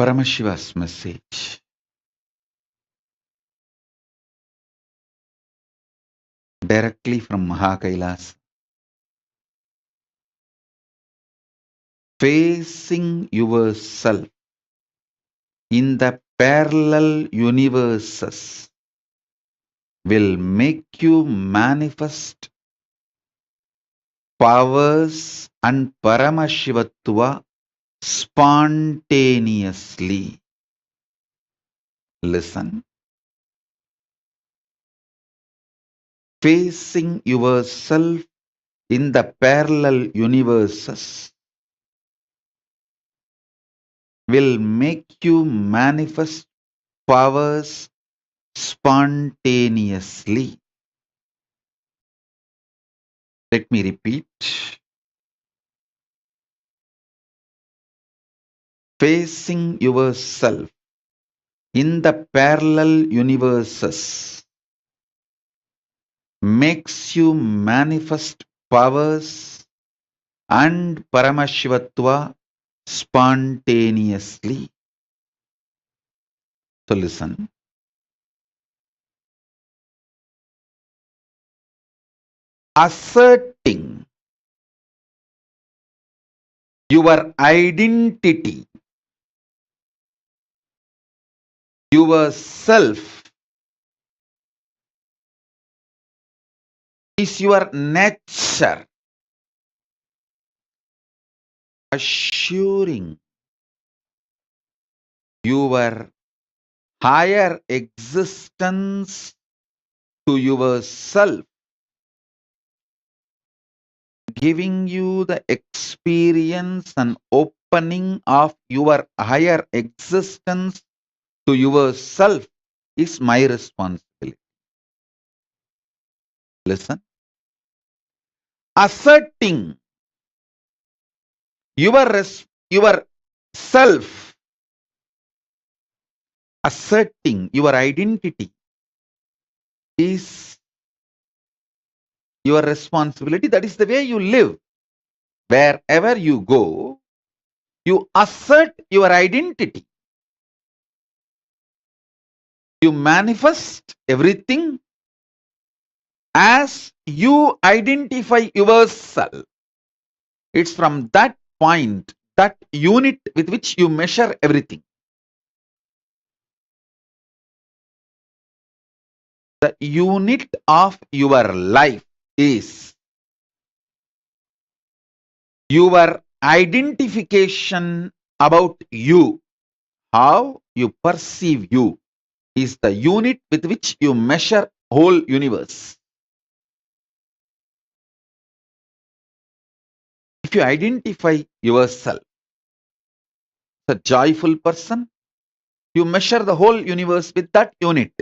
Paramashiva's message directly from Kailasa. Facing yourself in the parallel universes will make you manifest powers and Paramashivatva spontaneously. Listen. Facing yourself in the parallel universes will make you manifest powers spontaneously. Let me repeat. Facing yourself in the parallel universes makes you manifest powers and Paramashivatva spontaneously. So listen. Asserting your identity, yourself, is your nature. Assuring your higher existence to yourself, giving you the experience and opening of your higher existence to yourself is my responsibility. Listen. Asserting your self, asserting your identity is your responsibility. That is the way you live. Wherever you go, you assert your identity. You manifest everything as you identify yourself. It's from that point, that unit with which you measure everything. The unit of your life is your identification about you. How you perceive you is the unit with which you measure whole universe. If you identify yourself as a joyful person, you measure the whole universe with that unit.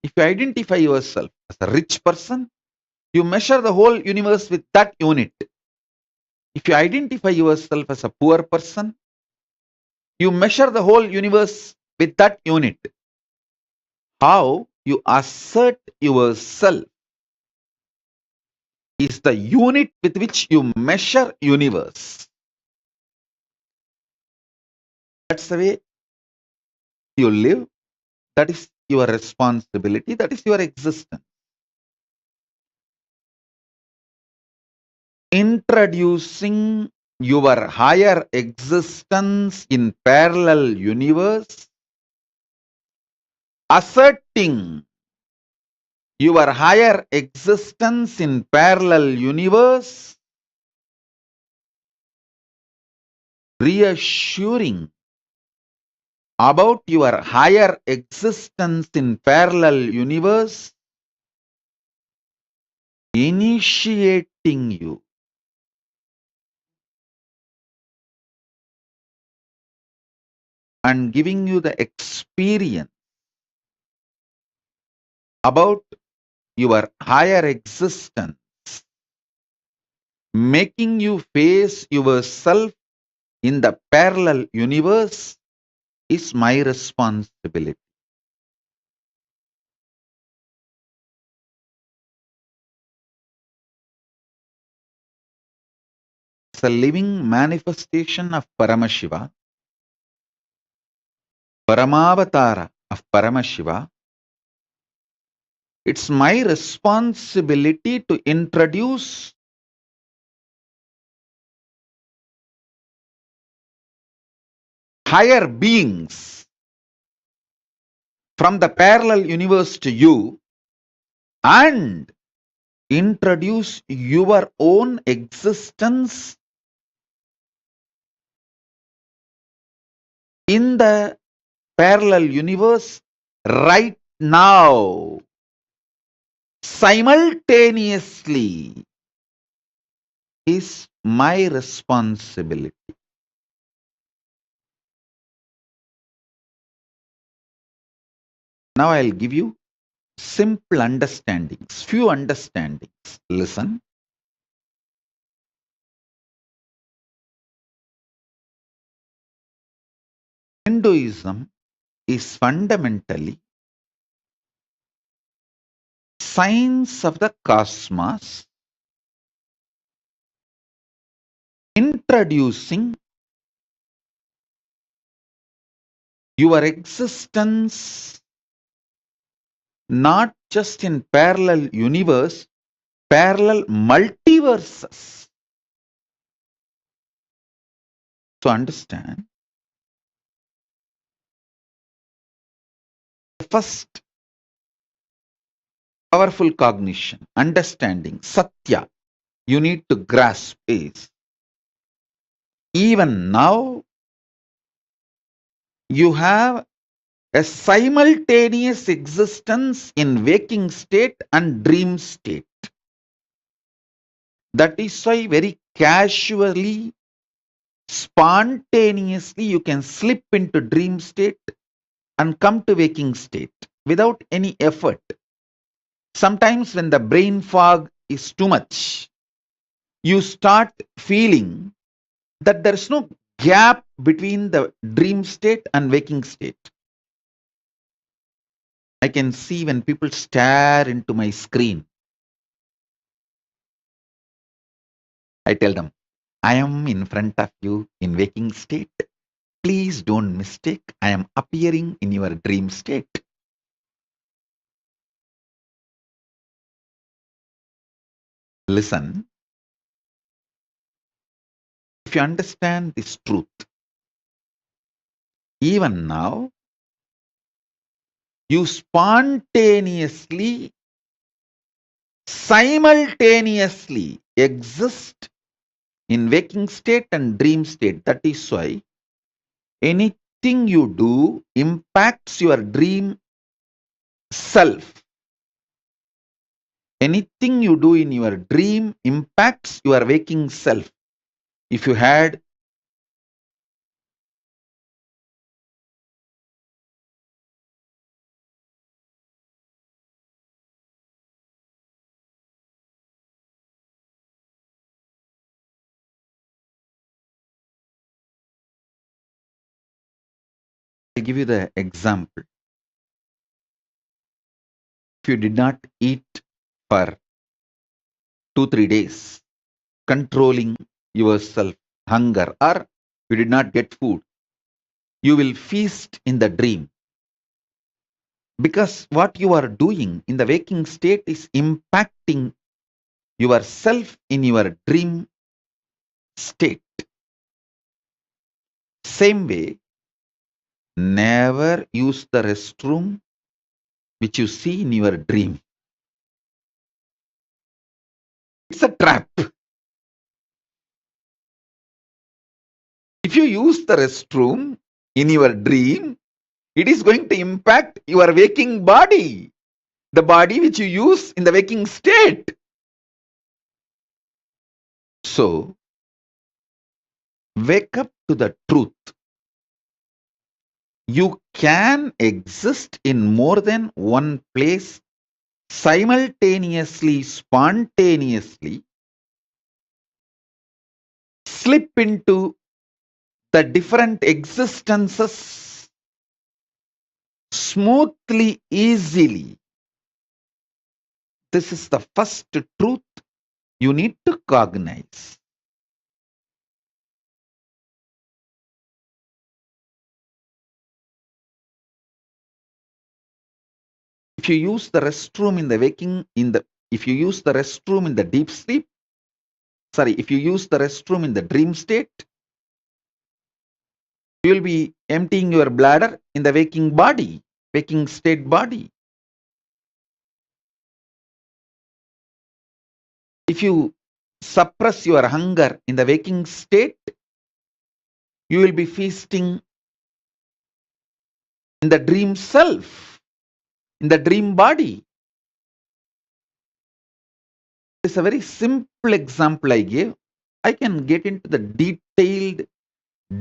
If you identify yourself as a rich person, you measure the whole universe with that unit. If you identify yourself as a poor person, you measure the whole universe with that unit. How you assert yourself is the unit with which you measure universe. That's the way you live. That is your responsibility. That is your existence. Introducing your higher existence in parallel universe, asserting your higher existence in parallel universe, reassuring about your higher existence in parallel universe, initiating you and giving you the experience about your higher existence, making you face yourself in the parallel universe is my responsibility. It's a living manifestation of Paramashiva. Paramavatara of Paramashiva, it's my responsibility to introduce higher beings from the parallel universe to you and introduce your own existence in the parallel universe right now, simultaneously, is my responsibility. Now I'll give you simple understandings, few understandings. Listen. Hinduism is fundamentally science of the cosmos, introducing your existence not just in parallel universe, parallel multiverses. To understand, the first powerful cognition, understanding, satya, you need to grasp is, even now, you have a simultaneous existence in waking state and dream state. That is why very casually, spontaneously, you can slip into dream state and come to waking state without any effort. Sometimes when the brain fog is too much, you start feeling that there is no gap between the dream state and waking state. I can see when people stare into my screen, I tell them, I am in front of you in waking state. Please don't mistake, I am appearing in your dream state. Listen, if you understand this truth, even now, you spontaneously, simultaneously exist in waking state and dream state. That is why anything you do impacts your dream self. Anything you do in your dream impacts your waking self. If you had I'll give you the example. If you did not eat for 2-3 days, controlling yourself, hunger, or you did not get food, you will feast in the dream. Because what you are doing in the waking state is impacting yourself in your dream state. Same way, never use the restroom which you see in your dream. It's a trap. If you use the restroom in your dream, it is going to impact your waking body, the body which you use in the waking state. So, wake up to the truth. You can exist in more than one place simultaneously, spontaneously, slip into the different existences smoothly, easily. This is the first truth you need to cognize. If you use the restroom in the if you use the restroom in the deep sleep, if you use the restroom in the dream state, you will be emptying your bladder in the waking state body. If you suppress your hunger in the waking state, you will be feasting in the dream self, in the dream body. It's a very simple example I gave. I can get into the detailed,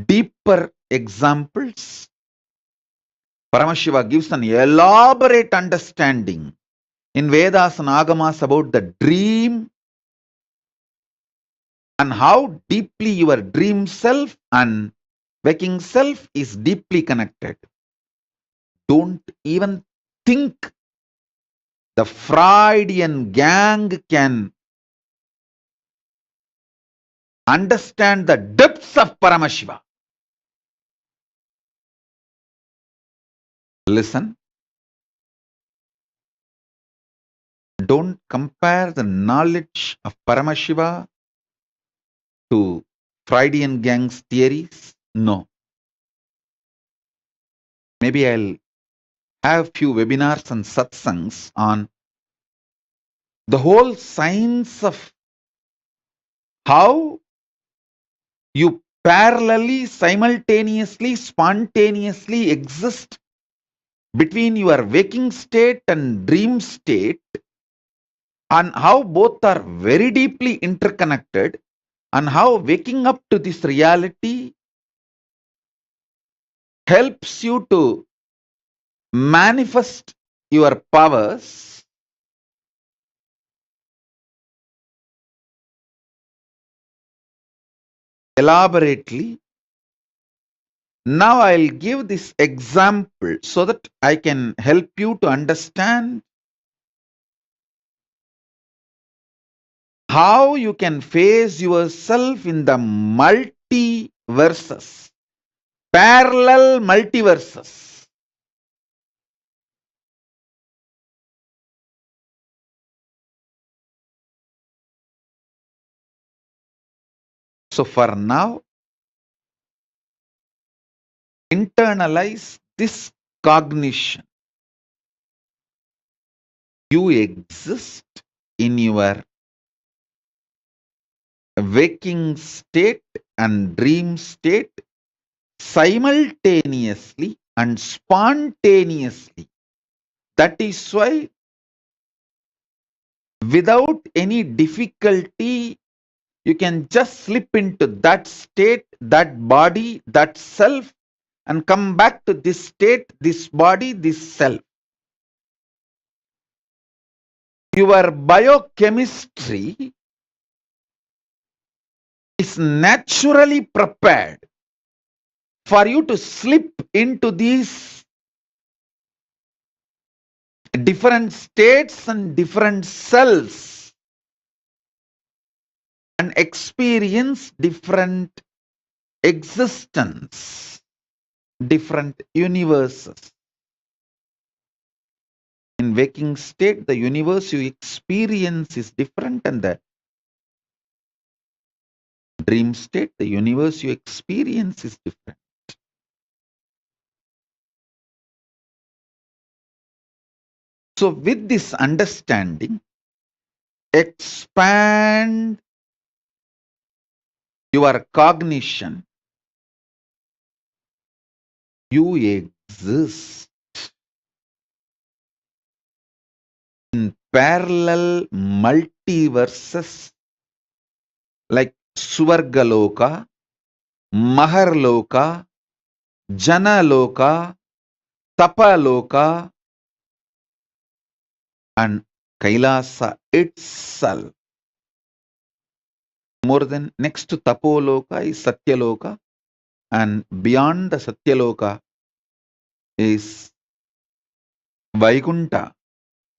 deeper examples. Paramashiva gives an elaborate understanding in Vedas and Agamas about the dream and how deeply your dream self and waking self is deeply connected. Don't even think the Freudian gang can understand the depths of Paramashiva. Listen. Don't compare the knowledge of Paramashiva to Freudian gang's theories. No. Maybe I'll have few webinars and satsangs on the whole science of how you parallelly, simultaneously, spontaneously exist between your waking state and dream state, and how both are very deeply interconnected, and how waking up to this reality helps you to manifest your powers elaborately. Now I'll give this example so that I can help you to understand how you can face yourself in the multiverses, parallel multiverses. So for now, internalize this cognition. You exist in your waking state and dream state simultaneously and spontaneously. That is why, without any difficulty, you can just slip into that state, that body, that self, and come back to this state, this body, this self. Your biochemistry is naturally prepared for you to slip into these different states and different cells and experience different existence, different universes. In waking state, the universe you experience is different, and the dream state, the universe you experience is different. So with this understanding, expand your cognition. You exist in parallel multiverses like Swargaloka, Maharloka, Janaloka, Tapaloka, and Kailasa itself. More than next to Tapoloka is Satyaloka, and beyond the Satyaloka is Vaikunta,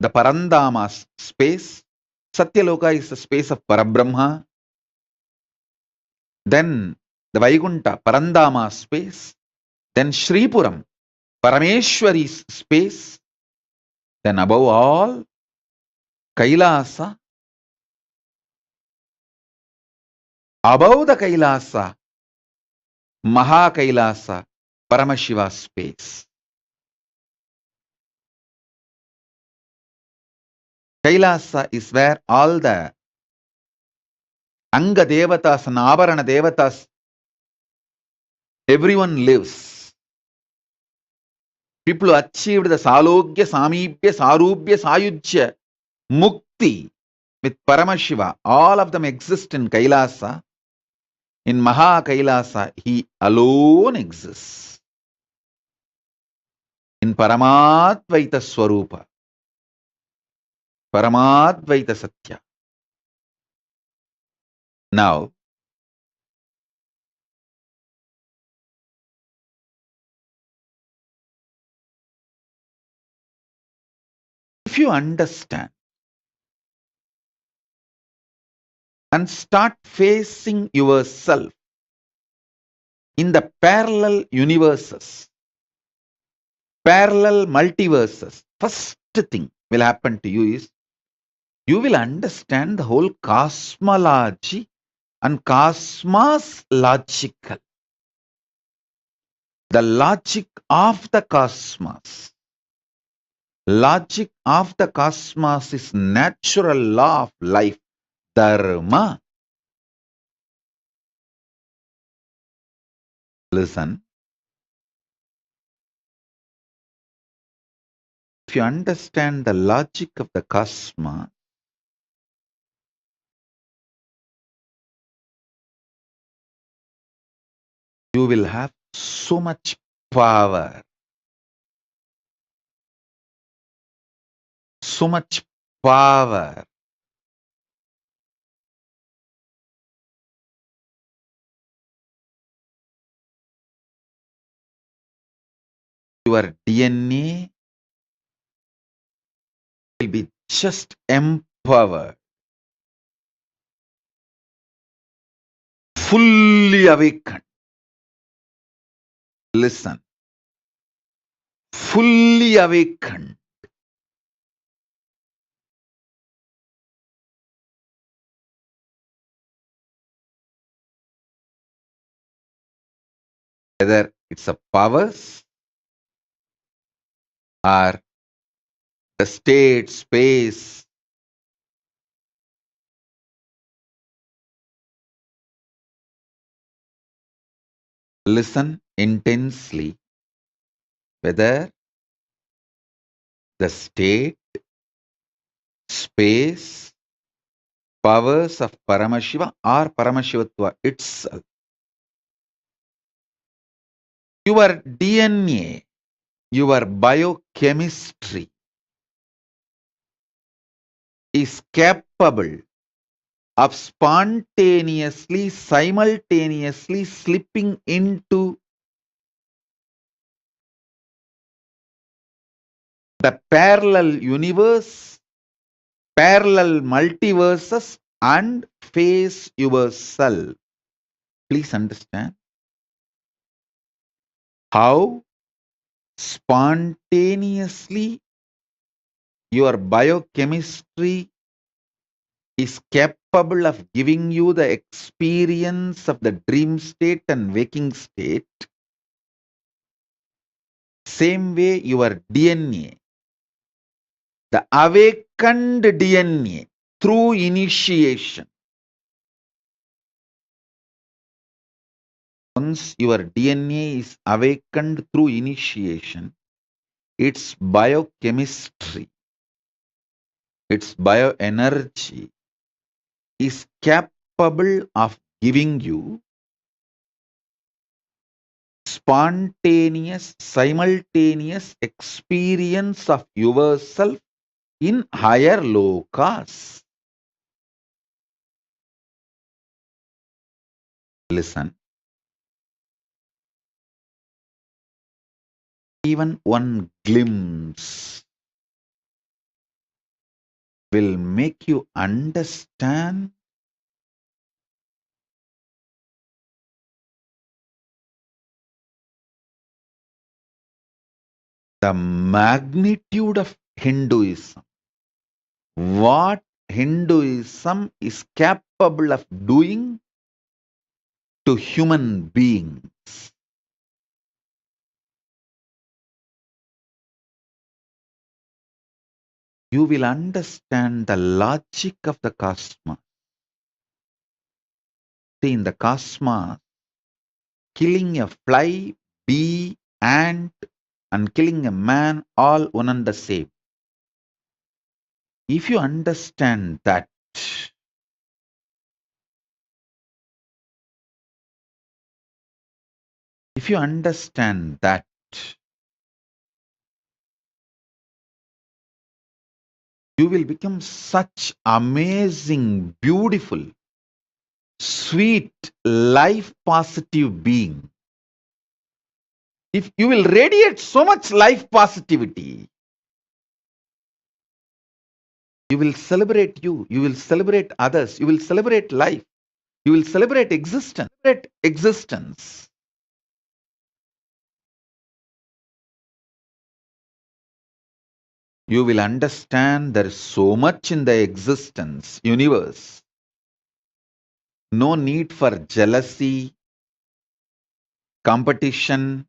the Parandama space. Satyaloka is the space of Parabrahma. Then the Vaikunta, Parandama space. Then Shripuram, Parameshwari's space. Then above all, Kailasa, above the Kailasa, Maha Kailasa, Paramashiva space. Kailasa is where all the Anga Devatas and Avarana Devatas, everyone lives. People who achieved the Salogya, Samibhya, Sarubhya, Sayujya, Mukti with Paramashiva, all of them exist in Kailasa. In Maha Kailasa, he alone exists. In Paramadvaita Swarupa, Paramadvaita Satya. Now, if you understand and start facing yourself in the parallel universes, parallel multiverses, first thing will happen to you is you will understand the whole cosmology and cosmos logical. The logic of the cosmos. Logic of the cosmos is natural law of life, dharma. Listen. If you understand the logic of the cosmos, you will have so much power. So much power. Your DNA will be just empowered, fully awakened. Listen, fully awakened. Whether it's a powers or the state, space, listen intensely. Whether the state, space, powers of Paramashiva or Paramashivatva itself. Your DNA, your biochemistry is capable of spontaneously, simultaneously slipping into the parallel universe, parallel multiverses, and face yourself. Please understand how spontaneously your biochemistry is capable of giving you the experience of the dream state and waking state. Same way your DNA, the awakened DNA through initiation. Once your DNA is awakened through initiation, its biochemistry, its bioenergy is capable of giving you spontaneous, simultaneous experience of yourself in higher lokas. Listen, even one glimpse will make you understand the magnitude of Hinduism. What Hinduism is capable of doing to human beings. You will understand the logic of the cosmos. See, in the cosmos, killing a fly, bee, ant, and killing a man, all one and the same. If you understand that, if you understand that, you will become such amazing, beautiful, sweet, life positive being. If you will radiate so much life positivity, you will celebrate you will celebrate others, you will celebrate life, you will celebrate existence, You will understand there is so much in the existence, universe. No need for jealousy, competition.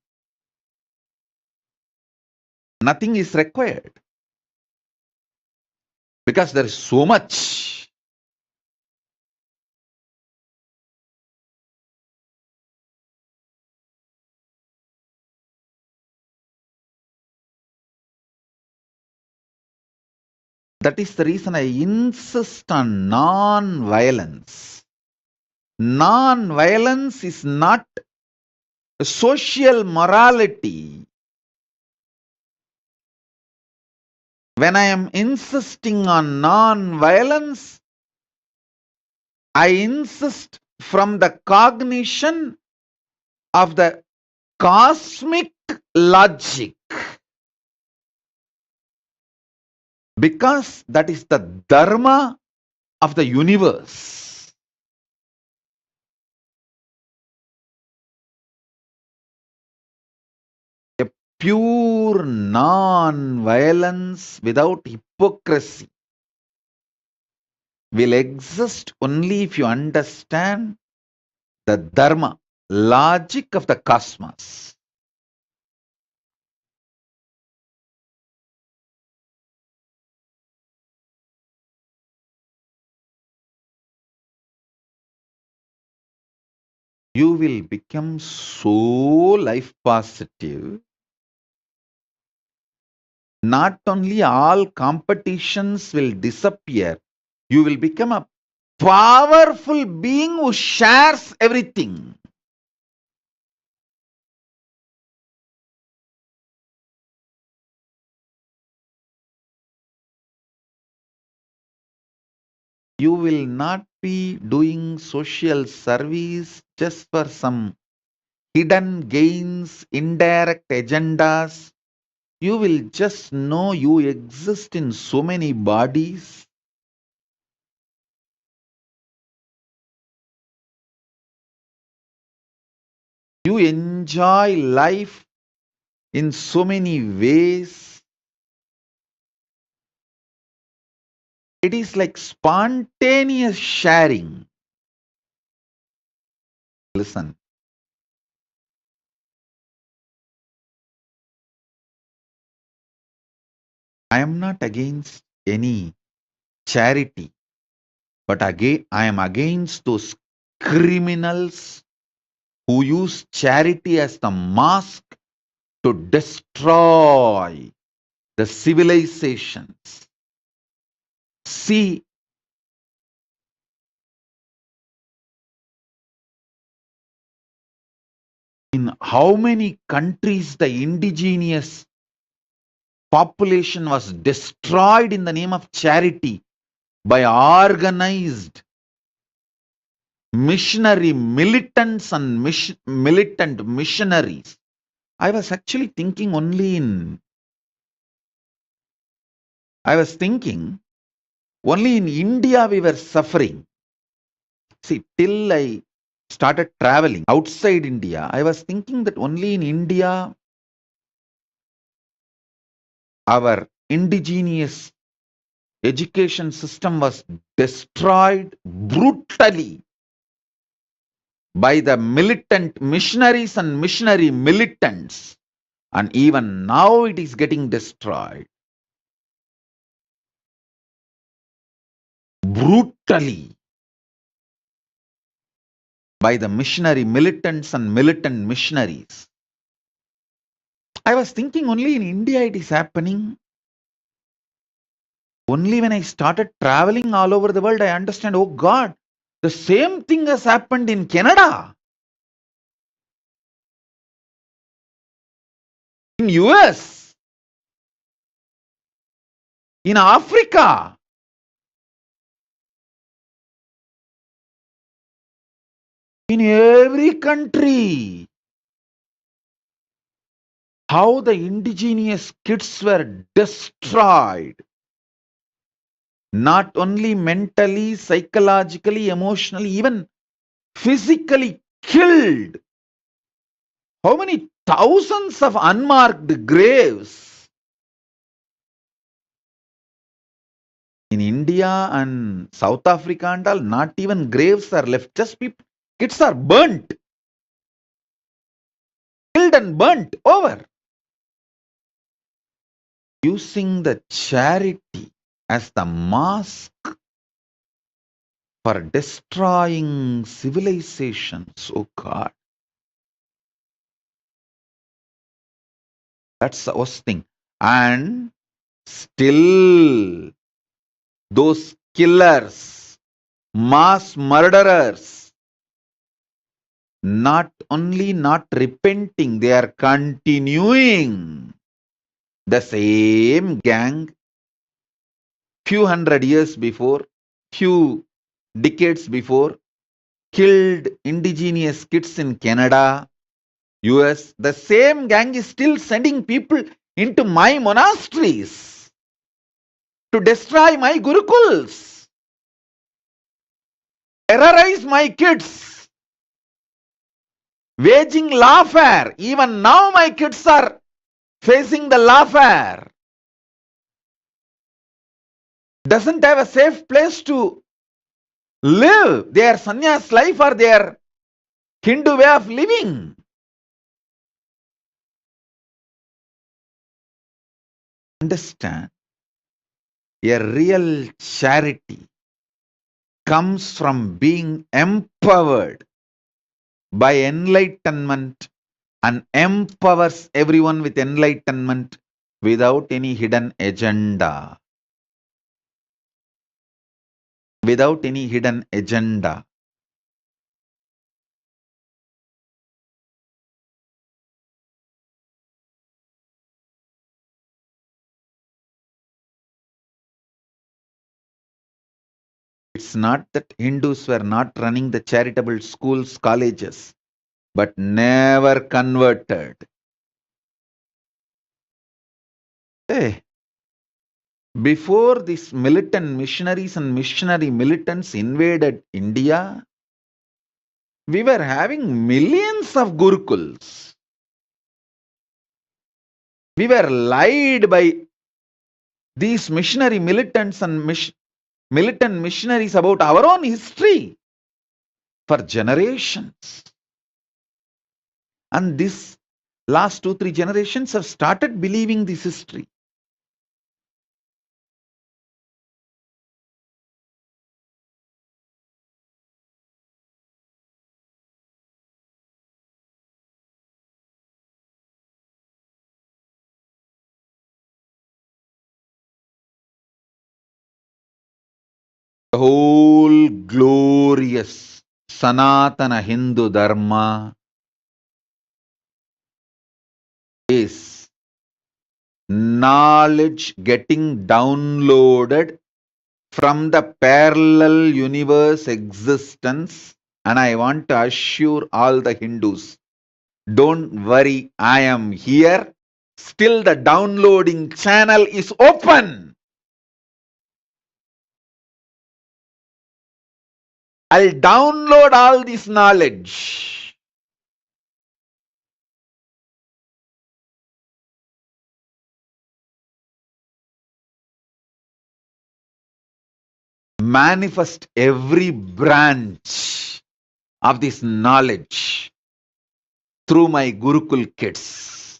Nothing is required because there is so much. That is the reason I insist on non-violence. Non-violence is not social morality. When I am insisting on non-violence, I insist from the cognition of the cosmic logic, because that is the dharma of the universe. A pure non-violence without hypocrisy will exist only if you understand the dharma, logic of the cosmos. You will become so life positive. Not only all competitions will disappear, you will become a powerful being who shares everything. You will not be doing social service just for some hidden gains, indirect agendas. You will just know you exist in so many bodies. You enjoy life in so many ways. It is like spontaneous sharing. Listen, I am not against any charity, but again, I am against those criminals who use charity as the mask to destroy the civilizations. See, in how many countries the indigenous population was destroyed in the name of charity by organized missionary militants and militant missionaries. I was actually thinking I was thinking only in India we were suffering. See, till I started traveling outside India, I was thinking that only in India our indigenous education system was destroyed brutally by the militant missionaries and missionary militants, and even now it is getting destroyed brutally by the missionary militants and militant missionaries. I was thinking only in India it is happening. Only when I started traveling all over the world, I understand, oh God, the same thing has happened in Canada, in US, in Africa, in every country. How the indigenous kids were destroyed, not only mentally, psychologically, emotionally, even physically killed. How many thousands of unmarked graves in India and South Africa and all? Not even graves are left, just people, kids are burnt, killed and burnt over. Using the charity as the mask for destroying civilizations. Oh God, that's the worst thing. And still, those killers, mass murderers, not only not repenting, they are continuing. The same gang, few hundred years before, few decades before, killed indigenous kids in Canada, US. The same gang is still sending people into my monasteries to destroy my gurukuls, terrorize my kids, waging lawfare. Even now my kids are facing the lawfare. Doesn't have a safe place to live their sannyas life or their Hindu way of living. Understand, a real charity comes from being empowered by enlightenment and empowers everyone with enlightenment without any hidden agenda. Without any hidden agenda. It's not that Hindus were not running the charitable schools, colleges, but never converted. Hey, before these militant missionaries and missionary militants invaded India, we were having millions of gurukuls. We were lied by these missionary militants and militant missionaries about our own history for generations. And this last 2-3 generations have started believing this history. The whole glorious Sanatana Hindu Dharma is knowledge getting downloaded from the parallel universe existence. And I want to assure all the Hindus, don't worry, I am here. Still the downloading channel is open. I'll download all this knowledge. manifest every branch of this knowledge through my Gurukul kids.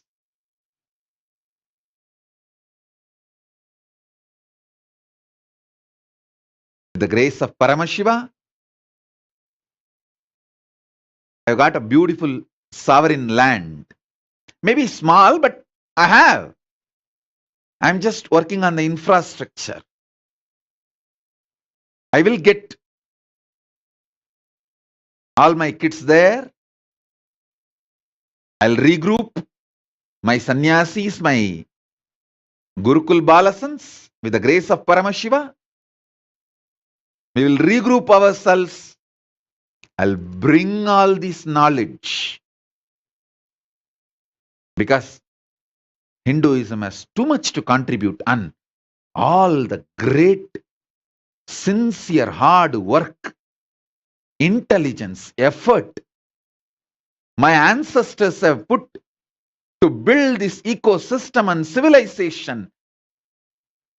With the grace of Paramashiva, I've got a beautiful sovereign land. Maybe small, but I have. I'm just working on the infrastructure. I will get all my kids there. I'll regroup my sannyasis, my Gurukul Balasans, with the grace of Paramashiva. We will regroup ourselves. I'll bring all this knowledge. Because Hinduism has too much to contribute, and all the great, sincere, hard work, intelligence, effort my ancestors have put to build this ecosystem and civilization,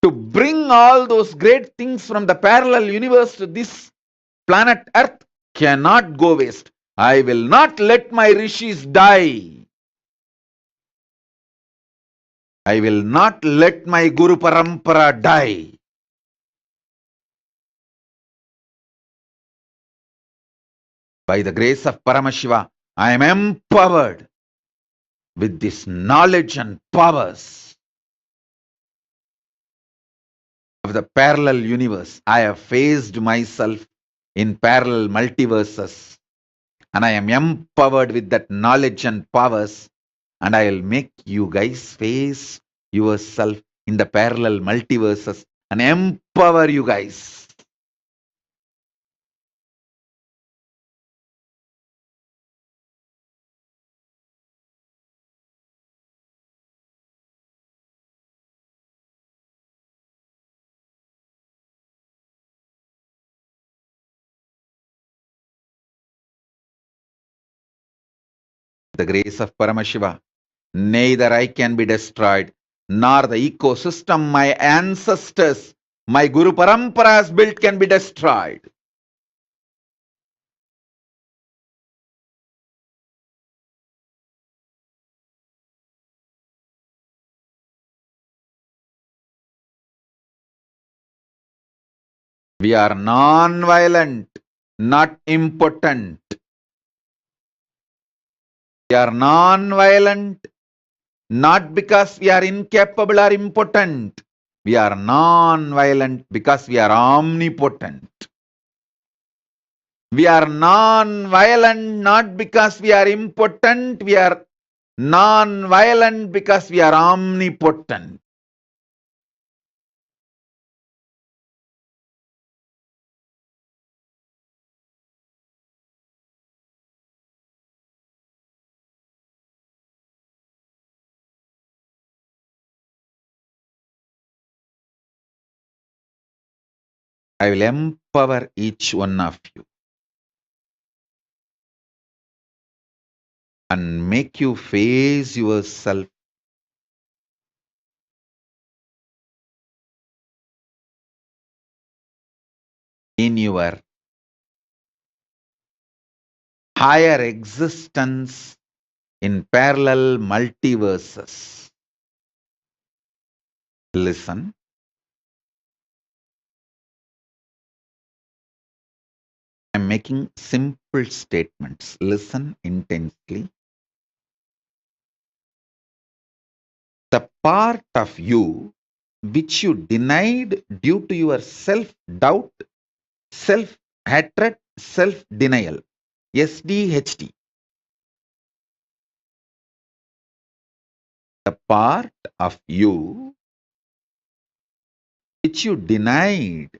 to bring all those great things from the parallel universe to this planet Earth, cannot go waste. I will not let my rishis die. I will not let my Guru Parampara die. By the grace of Paramashiva, I am empowered with this knowledge and powers of the parallel universe. I have faced myself in parallel multiverses, and I am empowered with that knowledge and powers, and I will make you guys face yourself in the parallel multiverses and empower you guys. The grace of Paramashiva, neither I can be destroyed, nor the ecosystem my ancestors, my Guru Parampara has built can be destroyed. We are non-violent, not impotent. We are non-violent, not because we are incapable or impotent. We are non-violent because we are omnipotent. We are non-violent not because we are impotent. We are non-violent because we are omnipotent. I will empower each one of you and make you face yourself in your higher existence in parallel multiverses. Listen. I'm making simple statements. Listen intensely. The part of you which you denied due to your self-doubt, self-hatred, self-denial. SDHD. The part of you which you denied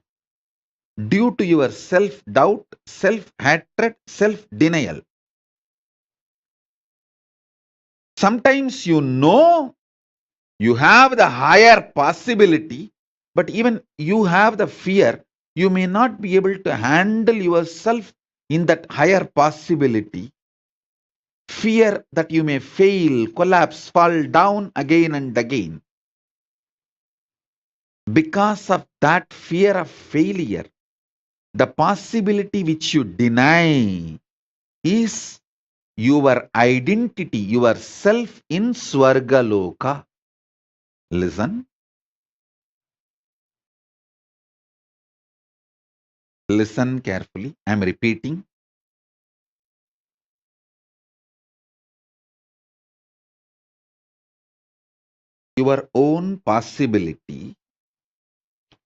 due to your self-doubt, self-hatred, self-denial. Sometimes you know you have the higher possibility, but even you have the fear, you may not be able to handle yourself in that higher possibility. Fear that you may fail, collapse, fall down again and again. Because of that fear of failure, The possibility which you deny is your identity, your self in Swargaloka. Listen. Listen carefully. I am repeating. Your own possibility,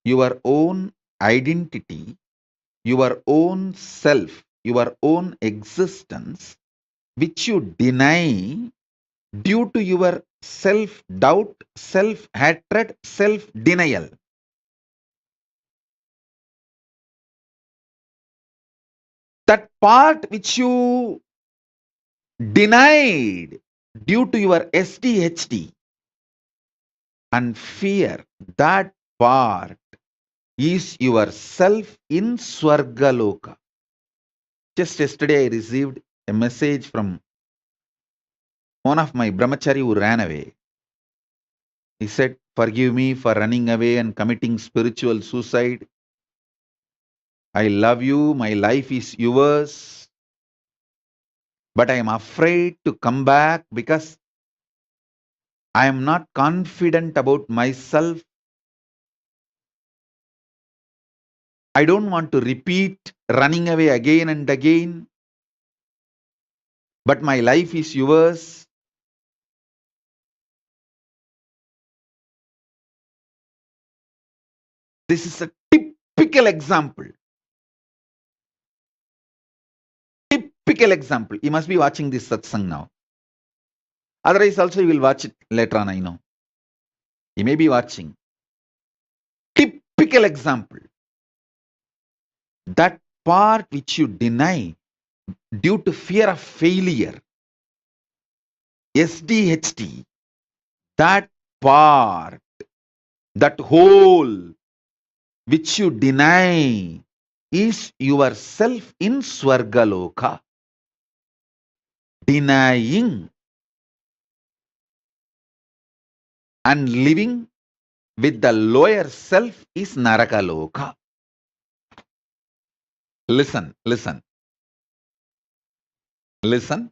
your own identity, your own self, your own existence, which you deny due to your self doubt, self hatred, self denial. That part which you denied due to your SDHD and fear, that part is your self in Swargaloka. Just yesterday, I received a message from one of my brahmachari who ran away. He said, "Forgive me for running away and committing spiritual suicide. I love you, my life is yours, but I am afraid to come back because I am not confident about myself. I don't want to repeat running away again and again, but my life is yours." This is a typical example. Typical example. You must be watching this satsang now. Otherwise, also you will watch it later on, I know. You may be watching. Typical example. That part which you deny due to fear of failure, SDHD, that part, that whole which you deny is yourself in Swargaloka. Denying and living with the lower self is Narakaloka. Listen, listen, listen.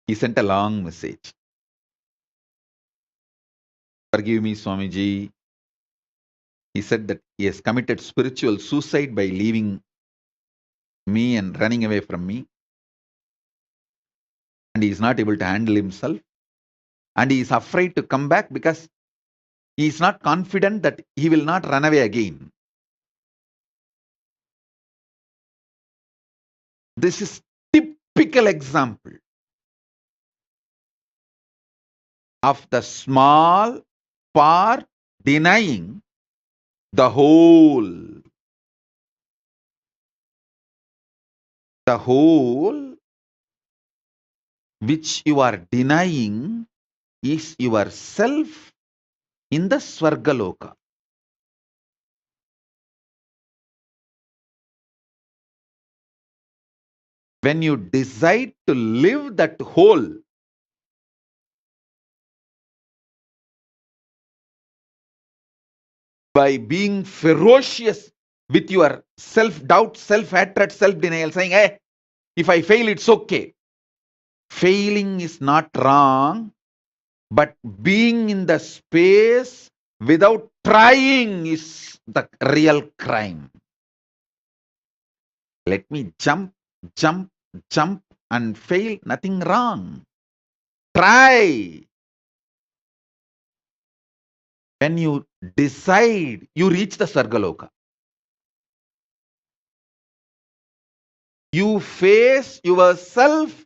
He sent a long message. Forgive me, Swamiji. He said that he has committed spiritual suicide by leaving me and running away from me. And he is not able to handle himself. And he is afraid to come back because he is not confident that he will not run away again. This is typical example of the small part denying the whole. The whole which you are denying is yourself in the Swargaloka. When you decide to live that whole, by being ferocious with your self-doubt, self-hatred, self-denial, saying, hey, if I fail, it's okay. Failing is not wrong, but being in the space without trying is the real crime. Let me jump, jump, jump and fail, nothing wrong. Try. When you decide, you reach the Sargaloka. You face yourself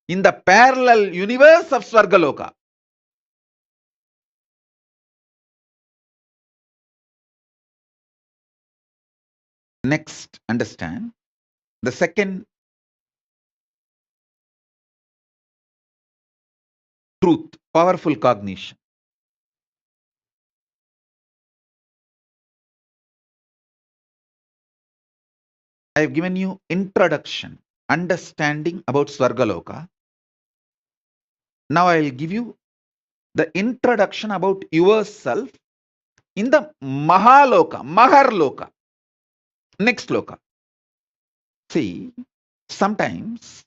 in the parallel universe of Swargaloka. Next, understand the second truth, powerful cognition. I have given you introduction, understanding about Swargaloka. Now I will give you the introduction about yourself in the Mahaloka, Maharloka. Next loka. See, sometimes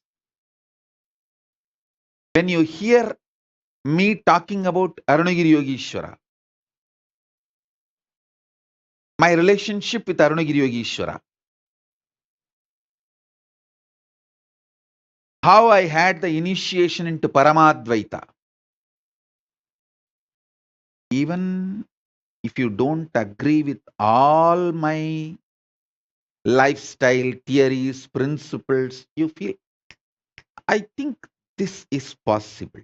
when you hear me talking about Arunagiri Yogeshwara, my relationship with Arunagiri Yogeshwara, how I had the initiation into Paramadvaita, even if you don't agree with all my lifestyle theories, principles, you feel, I think this is possible.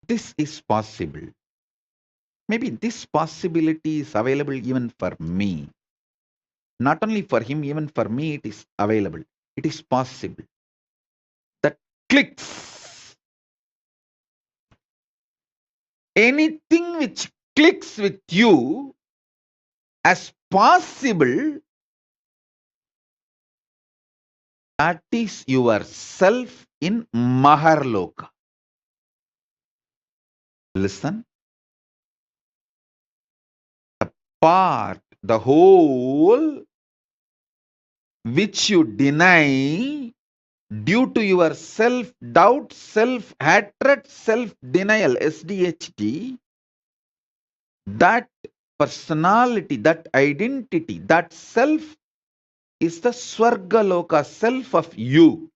This is possible. Maybe this possibility is available even for me. Not only for him, even for me, it is available. It is possible. That clicks. Anything which clicks with you as possible, that is yourself in Maharloka. Listen. The part, the whole which you deny due to your self-doubt, self-hatred, self-denial, SDHD, that personality, that identity, that self is the Swargaloka, self of you.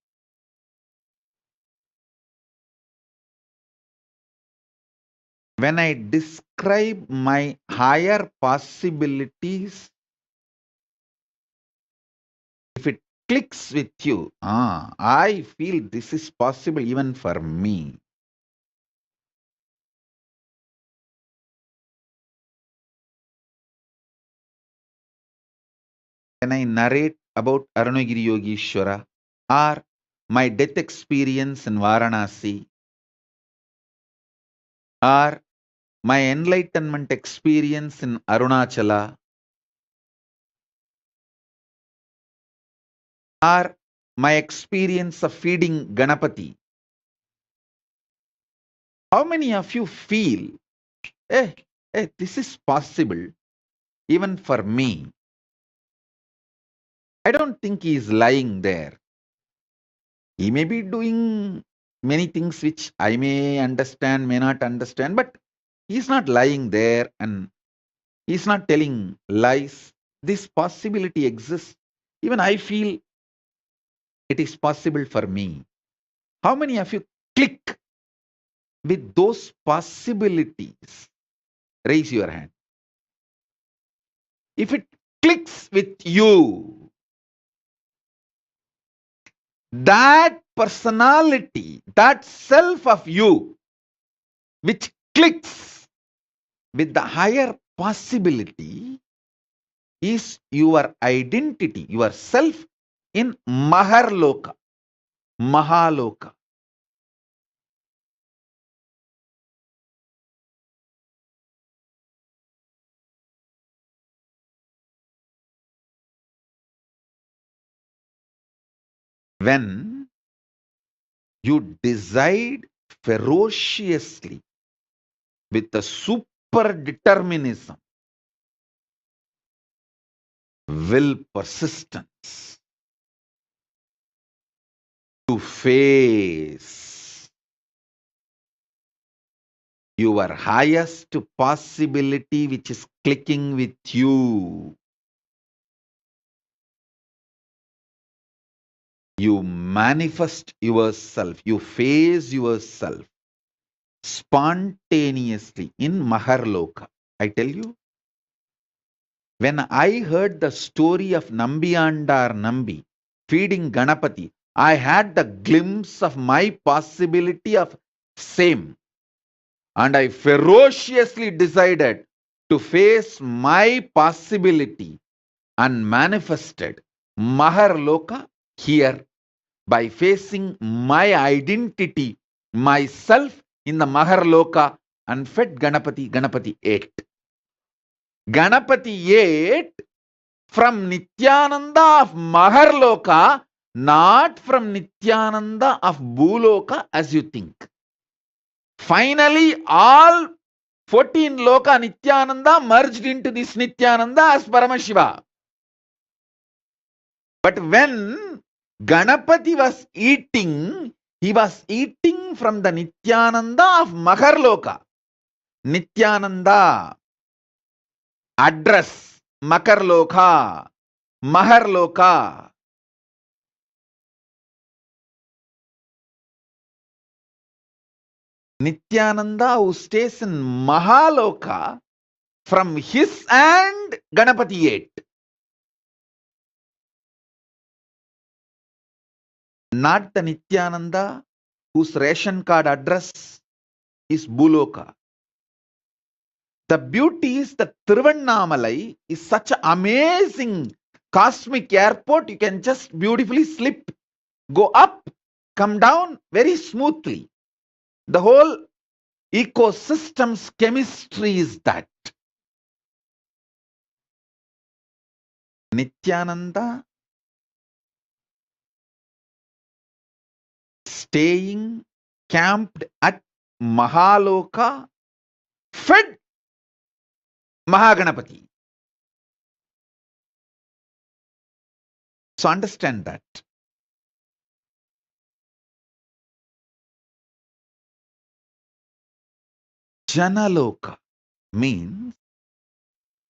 When I describe my higher possibilities, if it clicks with you, I feel this is possible even for me. When I narrate about Arunagiri Yogeshwara or my death experience in Varanasi or my enlightenment experience in Arunachala or my experience of feeding Ganapati, how many of you feel, this is possible even for me? I don't think he is lying there. He may be doing many things which I may understand, may not understand, but he's not lying there and he's not telling lies. This possibility exists. Even I feel it is possible for me. How many of you click with those possibilities? Raise your hand. If it clicks with you, that personality, that self of you, which clicks with the higher possibility, is your identity, yourself in Maharloka, Mahaloka. When you decide ferociously with a super determinism, will persistence to face your highest possibility which is clicking with you. You manifest yourself, you face yourself spontaneously in Maharloka. I tell you, when I heard the story of Nambiyandar Nambi feeding Ganapati, I had the glimpse of my possibility of same. And I ferociously decided to face my possibility and manifested Maharloka here by facing my identity, myself in the Maharloka and fed Ganapati. Ganapati ate. Ganapati ate from Nithyananda of Maharloka, not from Nithyananda of Bhuloka as you think. Finally, all 14 Loka Nithyananda merged into this Nithyananda as Paramashiva. But when Ganapati was eating, he was eating from the Nithyananda of Makarloka. Nithyananda, address, Makarloka, Maharloka. Nithyananda who stays in Mahaloka, from his hand Ganapati ate. Not the Nithyananda whose ration card address is Buloka. The beauty is that Tiruvannamalai is such an amazing cosmic airport. You can just beautifully slip, go up, come down very smoothly. The whole ecosystem's chemistry is that. Nithyananda staying camped at Mahaloka, fed Mahaganapati. So understand that. Janaloka means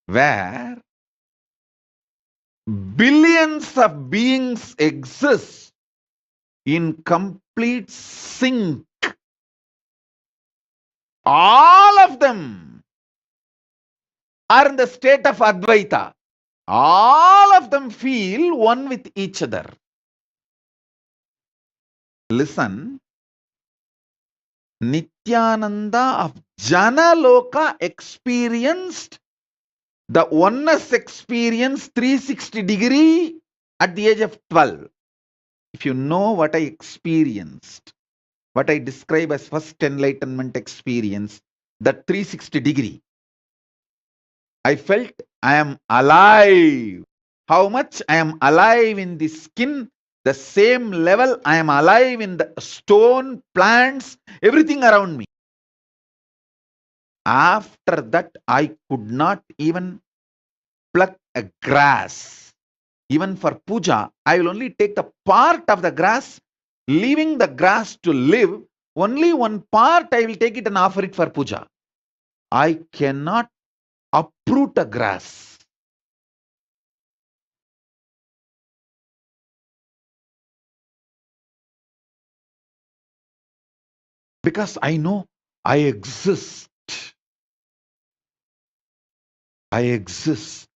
where billions of beings exist in complete sync. All of them are in the state of Advaita. All of them feel one with each other. Listen, Nithyananda of Janaloka experienced the oneness experience 360-degree at the age of 12. If you know what I experienced, what I describe as first enlightenment experience, that 360-degree, I felt I am alive. How much I am alive in the skin, the same level I am alive in the stone, plants, everything around me. After that, I could not even pluck a grass. Even for puja, I will only take the part of the grass, leaving the grass to live. Only one part I will take it and offer it for puja. I cannot uproot a grass. Because I know I exist. I exist.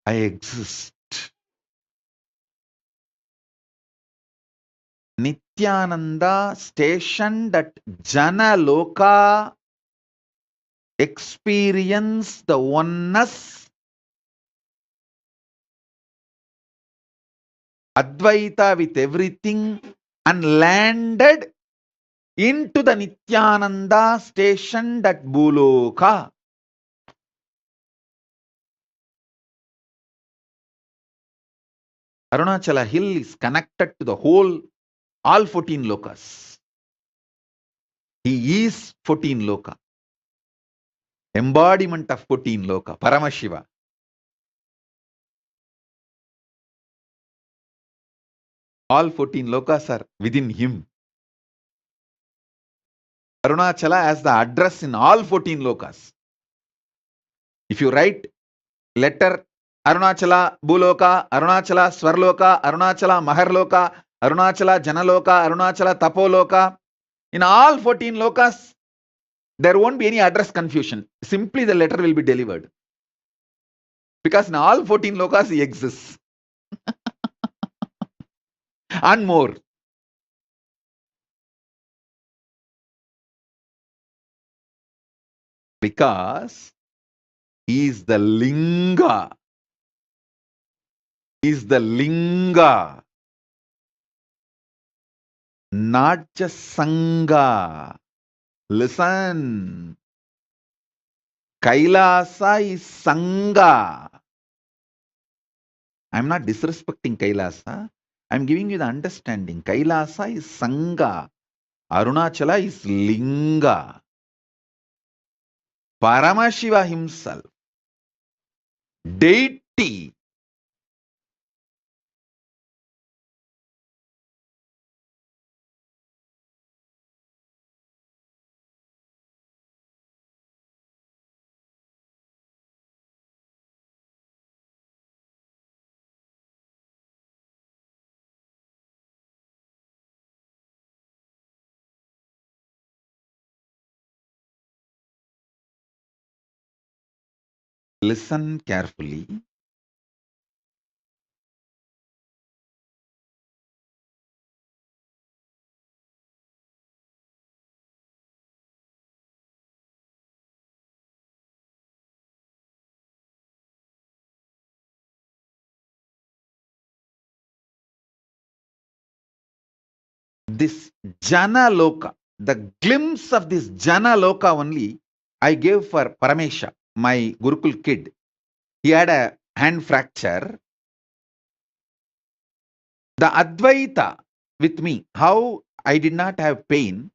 I exist. Nithyananda stationed at Janaloka experience the oneness, Advaita with everything, and landed into the Nithyananda stationed at Bhuloka. Arunachala hill is connected to the whole, all 14 lokas. He is 14 loka. Embodiment of 14 loka, Paramashiva. All 14 lokas are within him. Arunachala has the address in all 14 lokas. If you write letter Arunachala Bhuloka, Arunachala Swarloka, Arunachala Maharloka, Arunachala Janaloka, Arunachala Tapoloka, in all 14 lokas, there won't be any address confusion. Simply the letter will be delivered. Because in all 14 lokas he exists. And more. Because he is the Linga. He is the Linga. Not just Sangha. Listen. Kailasa is Sangha. I'm not disrespecting Kailasa. I'm giving you the understanding. Kailasa is Sangha. Arunachala is Linga. Paramashiva himself, deity, listen carefully. This Jana Loka, the glimpse of this Jana Loka only I gave for Paramesha, my Gurukul kid. He had a hand fracture. The Advaita with me, how I did not have pain,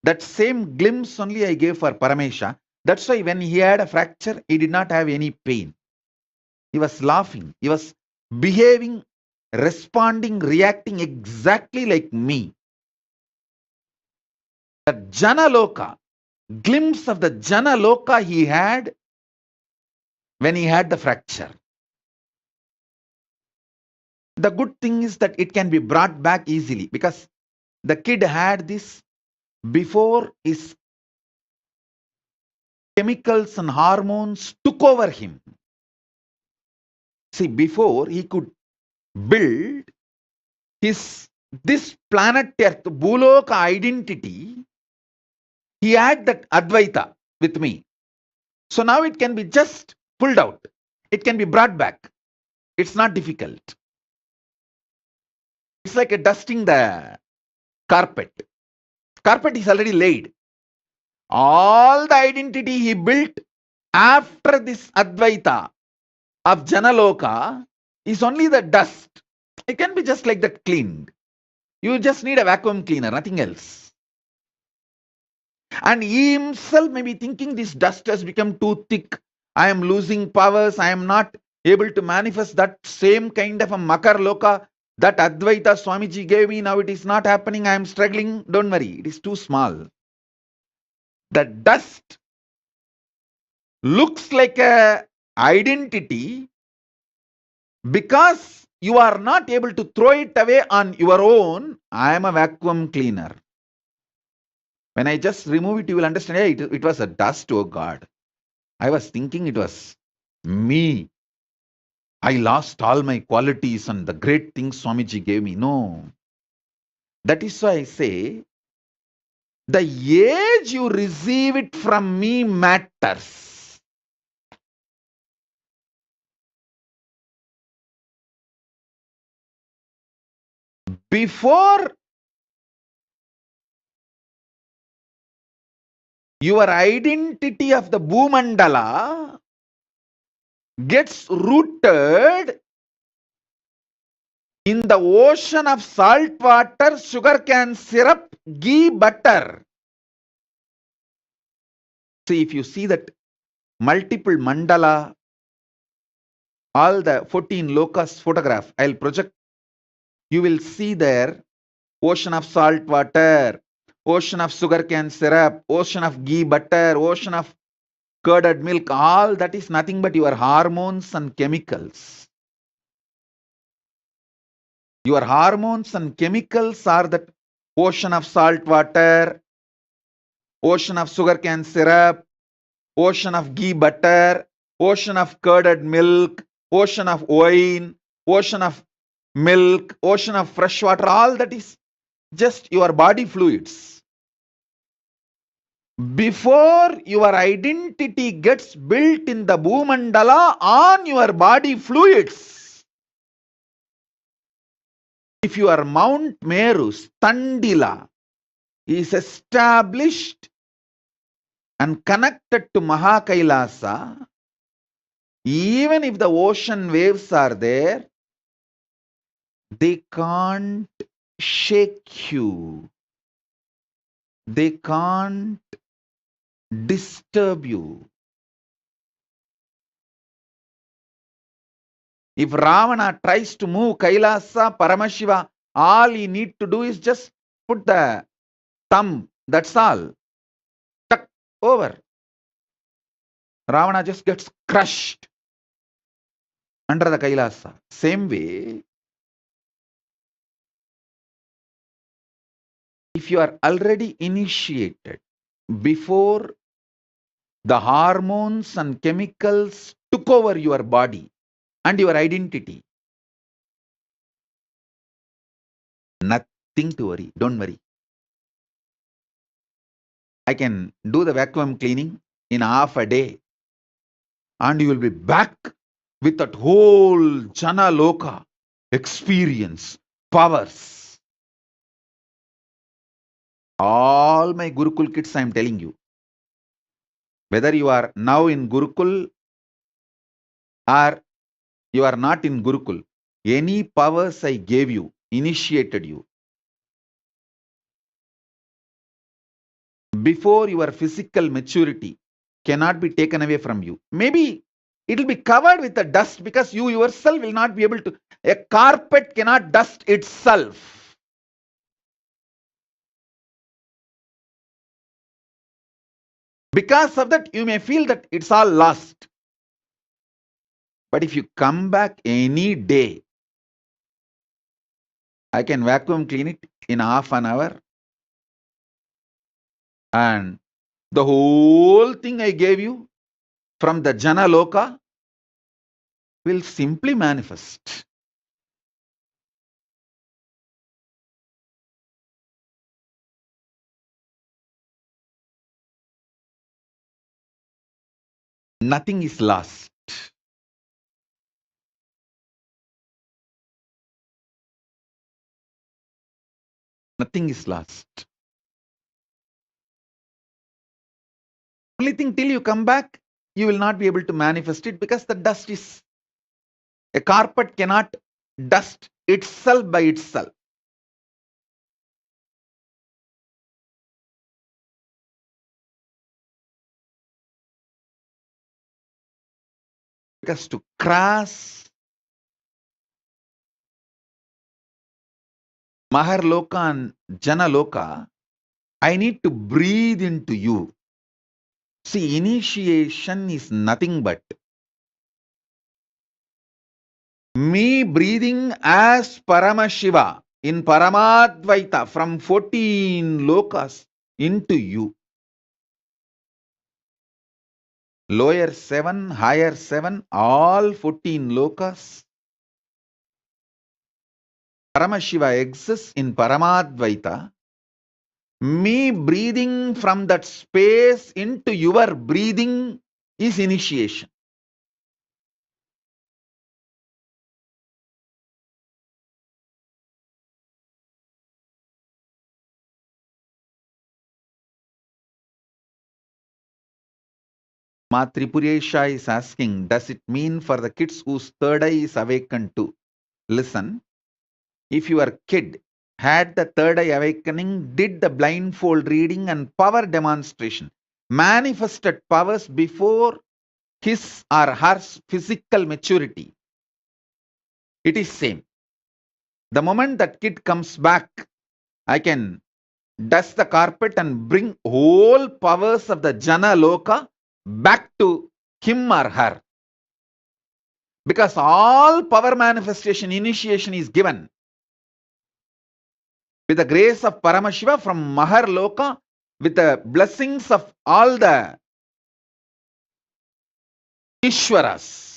that same glimpse only I gave for Paramesha. That's why when he had a fracture, he did not have any pain. He was laughing. He was behaving, responding, reacting exactly like me. The Jana Loka, glimpse of the Jana Loka he had when he had the fracture. The good thing is that it can be brought back easily because the kid had this before his chemicals and hormones took over him. See, before he could build his this planet Earth Bhuloka identity, he had that Advaita with me. So now it can be just pulled out. It can be brought back. It's not difficult. It's like a dusting the carpet. Carpet is already laid. All the identity he built after this Advaita of Janaloka is only the dust. It can be just like that cleaned. You just need a vacuum cleaner, nothing else. And he himself may be thinking this dust has become too thick. I am losing powers. I am not able to manifest that same kind of a Makar Loka that Advaita Swamiji gave me. Now it is not happening. I am struggling. Don't worry. It is too small. The dust looks like a identity because you are not able to throw it away on your own. I am a vacuum cleaner. When I just remove it, you will understand, hey, it was a dust, oh God. I was thinking it was me. I lost all my qualities and the great things Swamiji gave me. No. That is why I say, the age you receive it from me matters. Before your identity of the Bhumandala gets rooted in the ocean of salt water, sugarcane syrup, ghee, butter. See, if you see that multiple mandala, all the 14 lokas photograph, I'll project, you will see there ocean of salt water, ocean of sugarcane syrup, ocean of ghee, butter, ocean of curded milk, all that is nothing but your hormones and chemicals. Your hormones and chemicals are the ocean of salt water, ocean of sugarcane syrup, ocean of ghee butter, ocean of curded milk, ocean of wine, ocean of milk, ocean of fresh water, all that is just your body fluids. Before your identity gets built in the Bhumandala on your body fluids, if your Mount Meru, Standila, is established and connected to Mahakailasa, even if the ocean waves are there, they can't shake you. They can't disturb you. If Ravana tries to move Kailasa, Paramashiva, all he need to do is just put the thumb. That's all. Tuck over. Ravana just gets crushed under the Kailasa. Same way, if you are already initiated before the hormones and chemicals took over your body and your identity, nothing to worry. Don't worry. I can do the vacuum cleaning in half a day and you will be back with that whole Jana Loka experience, powers. All my Gurukul kids, I am telling you, whether you are now in Gurukul or you are not in Gurukul, any powers I gave you, initiated you, before your physical maturity cannot be taken away from you. Maybe it will be covered with the dust because you yourself will not be able to. A carpet cannot dust itself. Because of that, you may feel that it's all lost. But if you come back any day, I can vacuum clean it in half an hour. And the whole thing I gave you from the Jana Loka will simply manifest. Nothing is lost. Nothing is lost. Only thing, till you come back, you will not be able to manifest it because the dust is, a carpet cannot dust itself by itself. Because to cross Maharloka and Janaloka, I need to breathe into you. See, initiation is nothing but me breathing as Paramashiva in Paramadvaita from 14 lokas into you. Lower 7, higher 7, all 14 lokas. Paramashiva exists in Paramadvaita. Me breathing from that space into your breathing is initiation. Ma Tripuresha is asking, does it mean for the kids whose third eye is awakened too? Listen, if your kid had the third eye awakening, did the blindfold reading and power demonstration, manifested powers before his or her physical maturity, it is same. The moment that kid comes back, I can dust the carpet and bring whole powers of the Jana Loka back to him or her. Because all power manifestation initiation is given with the grace of Paramashiva from Mahar Loka, with the blessings of all the Ishwaras.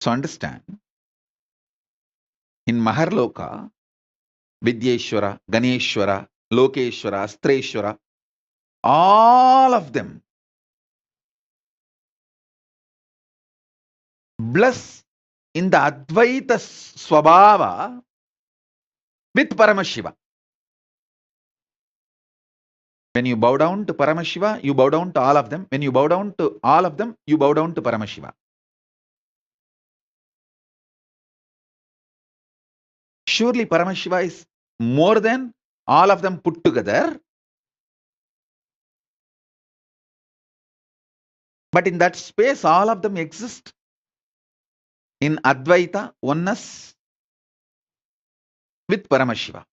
So understand, in Mahar Loka, Vidyeshwara, Ganeshwara, Lokeshwara, Astreshwara, all of them bless in the Advaita Swabhava with Paramashiva. When you bow down to Paramashiva, you bow down to all of them. When you bow down to all of them, you bow down to Paramashiva. Surely Paramashiva is more than all of them put together. But in that space, all of them exist in Advaita, oneness with Paramashiva.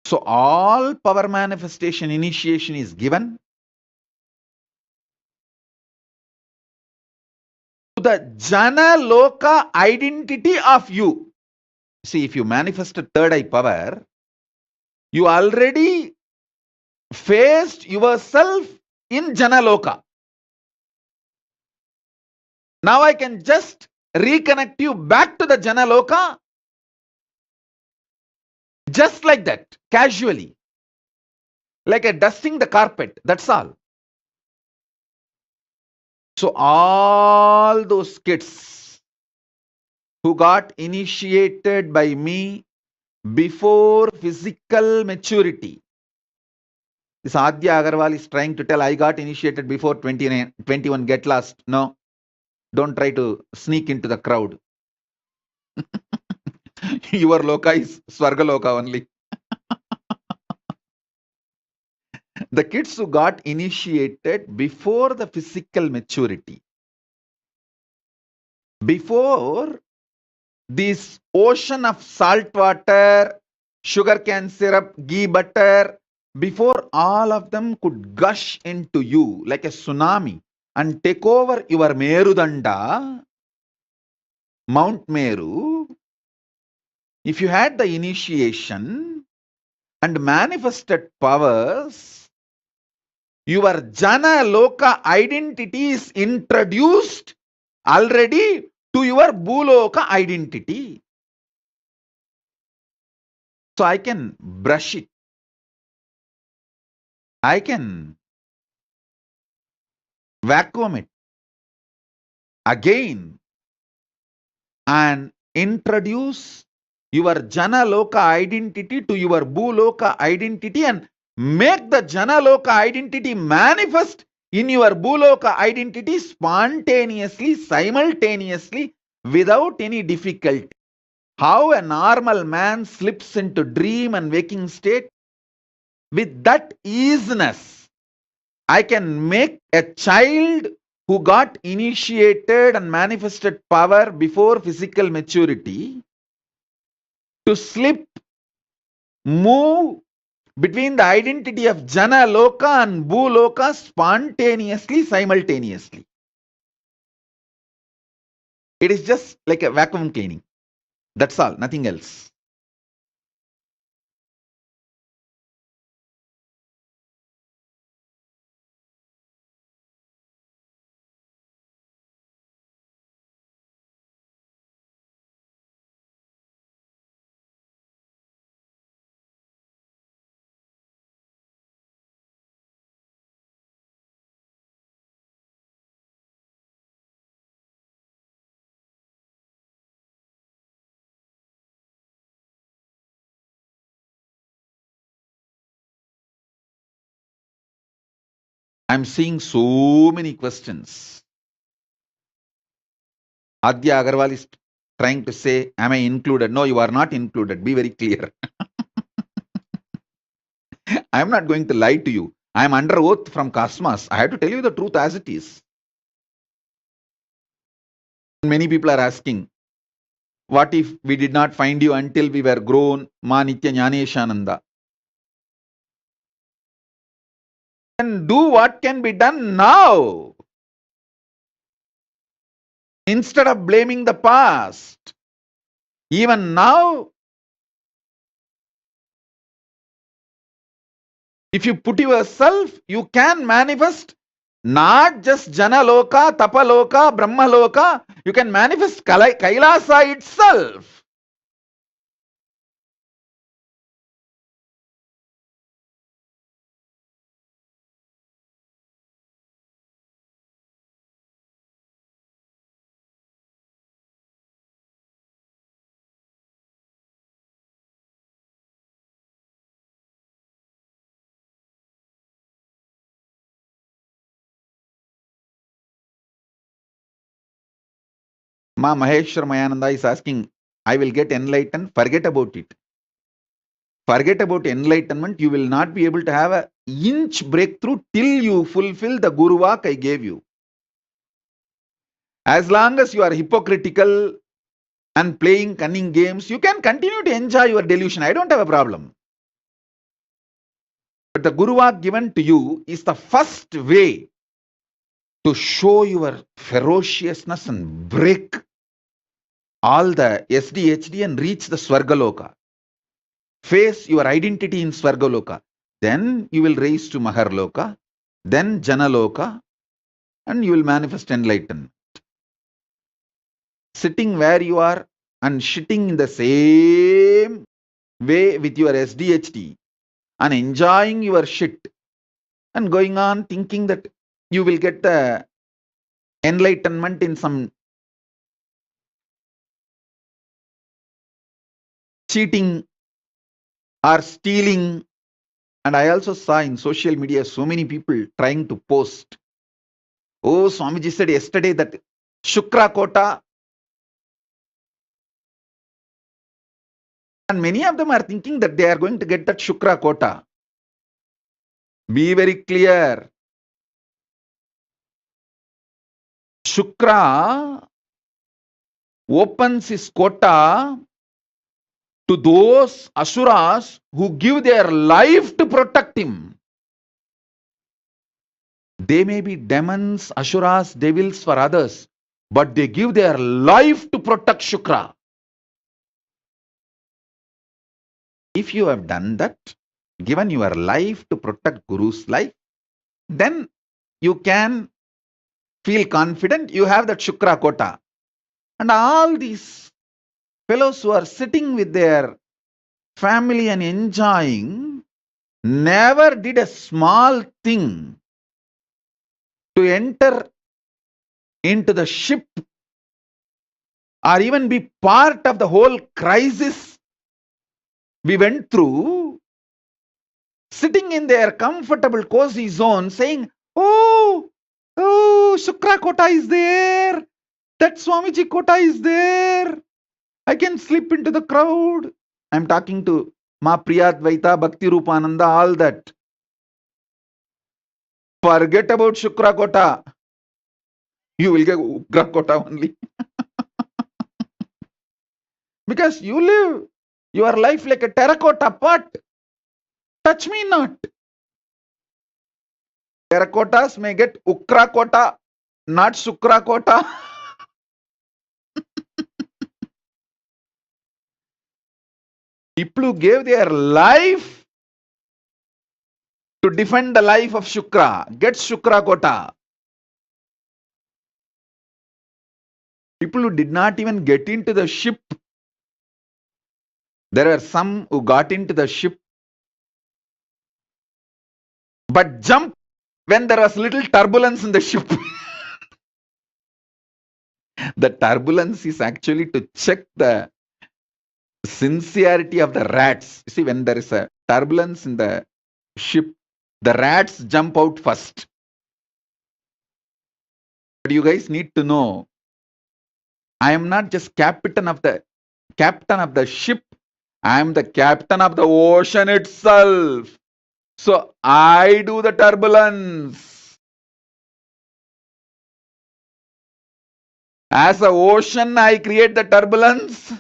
So all power manifestation initiation is given to the Jana Loka identity of you. See, if you manifest a third eye power, you already faced yourself in Jana Loka. Now I can just reconnect you back to the Jana Loka just like that, casually. Like a dusting the carpet, that's all. So all those kids who got initiated by me before physical maturity. This Adya Agarwal is trying to tell I got initiated before 29, 21, get lost. No, don't try to sneak into the crowd. Your loka is Swarga Loka only. The kids who got initiated before the physical maturity, before this ocean of salt water, sugarcane syrup, ghee butter, before all of them could gush into you like a tsunami and take over your Merudanda, Mount Meru, if you had the initiation and manifested powers, your Jana Loka identity is introduced already to your Bhuloka identity. So I can brush it. I can vacuum it again and introduce your Jana Loka identity to your Bhuloka identity and make the Jana Loka identity manifest in your Bhuloka identity spontaneously, simultaneously, without any difficulty. How a normal man slips into dream and waking state, with that easiness, I can make a child who got initiated and manifested power before physical maturity to slip, move between the identity of Jana Loka and Bhu Loka spontaneously, simultaneously. It is just like a vacuum cleaning. That's all, nothing else. I'm seeing so many questions. Adya Agarwal is trying to say, am I included? No, you are not included. Be very clear. I am not going to lie to you. I am under oath from Cosmos. I have to tell you the truth as it is. Many people are asking, what if we did not find you until we were grown? Ma Nitya Jnaneshananda. And do what can be done now. Instead of blaming the past. Even now, if you put yourself, you can manifest not just Jana Loka, Tapa Loka, Brahma Loka. You can manifest Kailasa itself. Ma Maheshwar Mayananda is asking, I will get enlightened, forget about it. Forget about enlightenment, you will not be able to have an inch breakthrough till you fulfill the Guru Vak I gave you. As long as you are hypocritical and playing cunning games, you can continue to enjoy your delusion. I don't have a problem. But the Guru Vak given to you is the first way to show your ferociousness and break all the SDHD and reach the Swargaloka. Face your identity in Swargaloka. Then you will raise to Maharloka, then Janaloka, and you will manifest enlightenment. Sitting where you are and shitting in the same way with your SDHD and enjoying your shit and going on thinking that you will get the enlightenment in some cheating or stealing. And I also saw in social media so many people trying to post. Oh, Swamiji said yesterday that Shukra Kota, and many of them are thinking that they are going to get that Shukra Kota. Be very clear. Shukra opens his quota to those asuras who give their life to protect him. They may be demons, asuras, devils for others, but they give their life to protect Shukra. If you have done that, given your life to protect Guru's life, then you can feel confident you have that Shukra quota. And all these fellows who are sitting with their family and enjoying never did a small thing to enter into the ship or even be part of the whole crisis we went through, sitting in their comfortable cozy zone saying, oh, Shukra Kota is there, that Swamiji Kota is there, I can slip into the crowd. I'm talking to Ma Priyadvaita, Bhakti Rupananda, all that. Forget about Shukra Kota. You will get Ugra Kota only. Because you live your life like a terracotta pot. Touch me not. Terracottas may get Ukra Kota, not Shukra Kota. People who gave their life to defend the life of Shukra gets Shukra Kota. People who did not even get into the ship, there are some who got into the ship but jumped when there was little turbulence in the ship. The turbulence is actually to check the sincerity of the rats. You see, when there is a turbulence in the ship, the rats jump out first. But you guys need to know, I am not just captain of the ship. I am the captain of the ocean itself. So I do the turbulence. As a ocean, I create the turbulence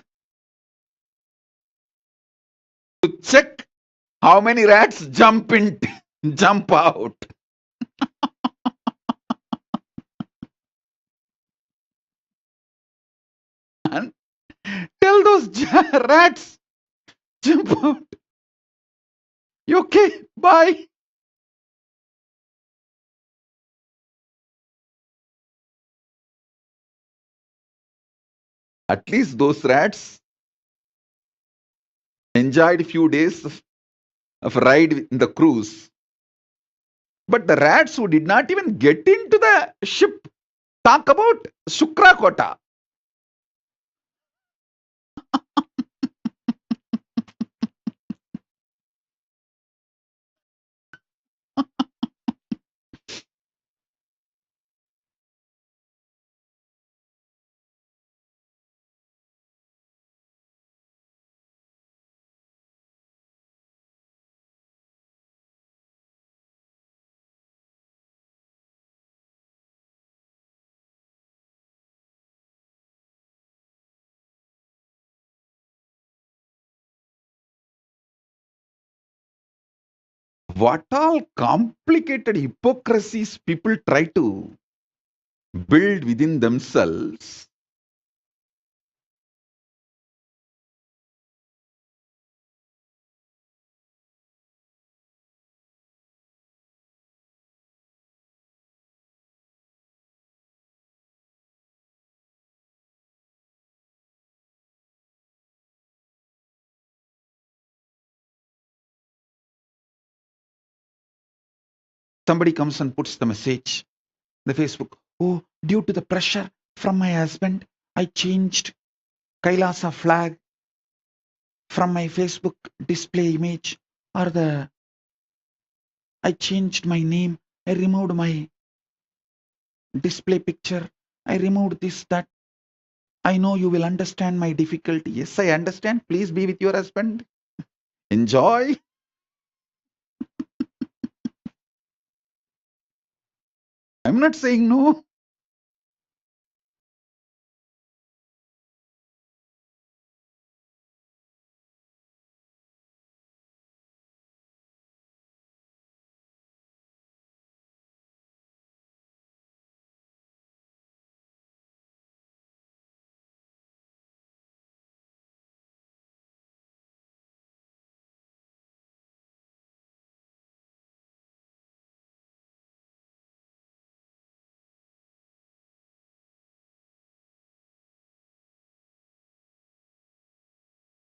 to check how many rats jump in, jump out. And tell those rats, jump out. You okay? Bye. At least those rats enjoyed a few days of ride in the cruise. But the rats who did not even get into the ship talk about Shukra Kota. What all complicated hypocrisies people try to build within themselves. Somebody comes and puts the message in the Facebook. Oh, due to the pressure from my husband, I changed Kailasa flag from my Facebook display image, or I changed my name, I removed my display picture, I removed this, that. I know you will understand my difficulty. Yes, I understand. Please be with your husband. Enjoy. I'm not saying no.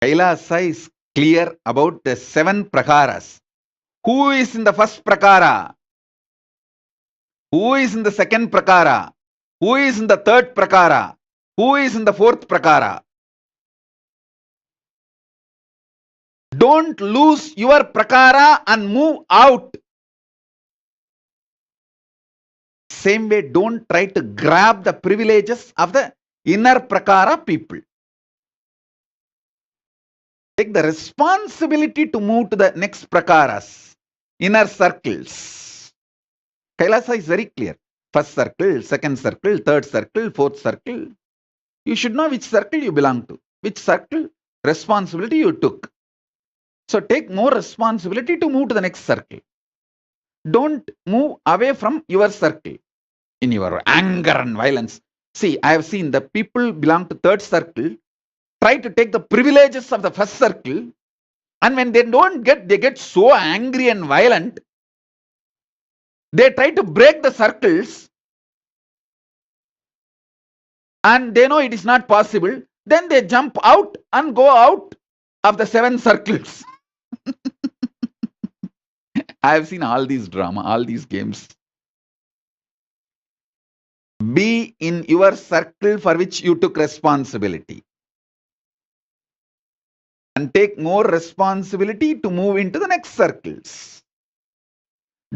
Kailasa is clear about the 7 prakaras. Who is in the first prakara? Who is in the second prakara? Who is in the third prakara? Who is in the fourth prakara? Don't lose your prakara and move out. Same way, don't try to grab the privileges of the inner prakara people. Take the responsibility to move to the next prakaras, inner circles. Kailasa is very clear. First circle, second circle, third circle, fourth circle. You should know which circle you belong to, which circle responsibility you took. So take more responsibility to move to the next circle. Don't move away from your circle in your anger and violence. See, I have seen the people belong to third circle try to take the privileges of the first circle, and when they don't get, they get so angry and violent. They try to break the circles, and they know it is not possible. Then they jump out and go out of the 7 circles. I have seen all these drama, all these games. Be in your circle for which you took responsibility, and take more responsibility to move into the next circles.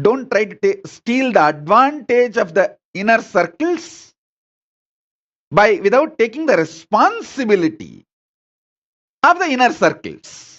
Don't try to steal the advantage of the inner circles by without taking the responsibility of the inner circles.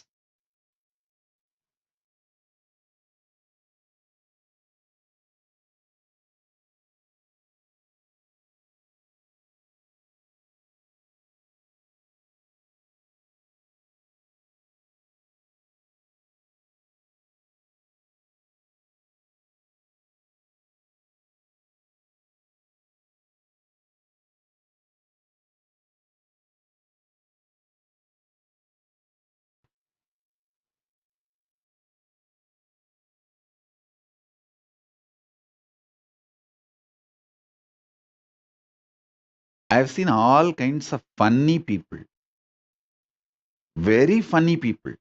I have seen all kinds of funny people, very funny people,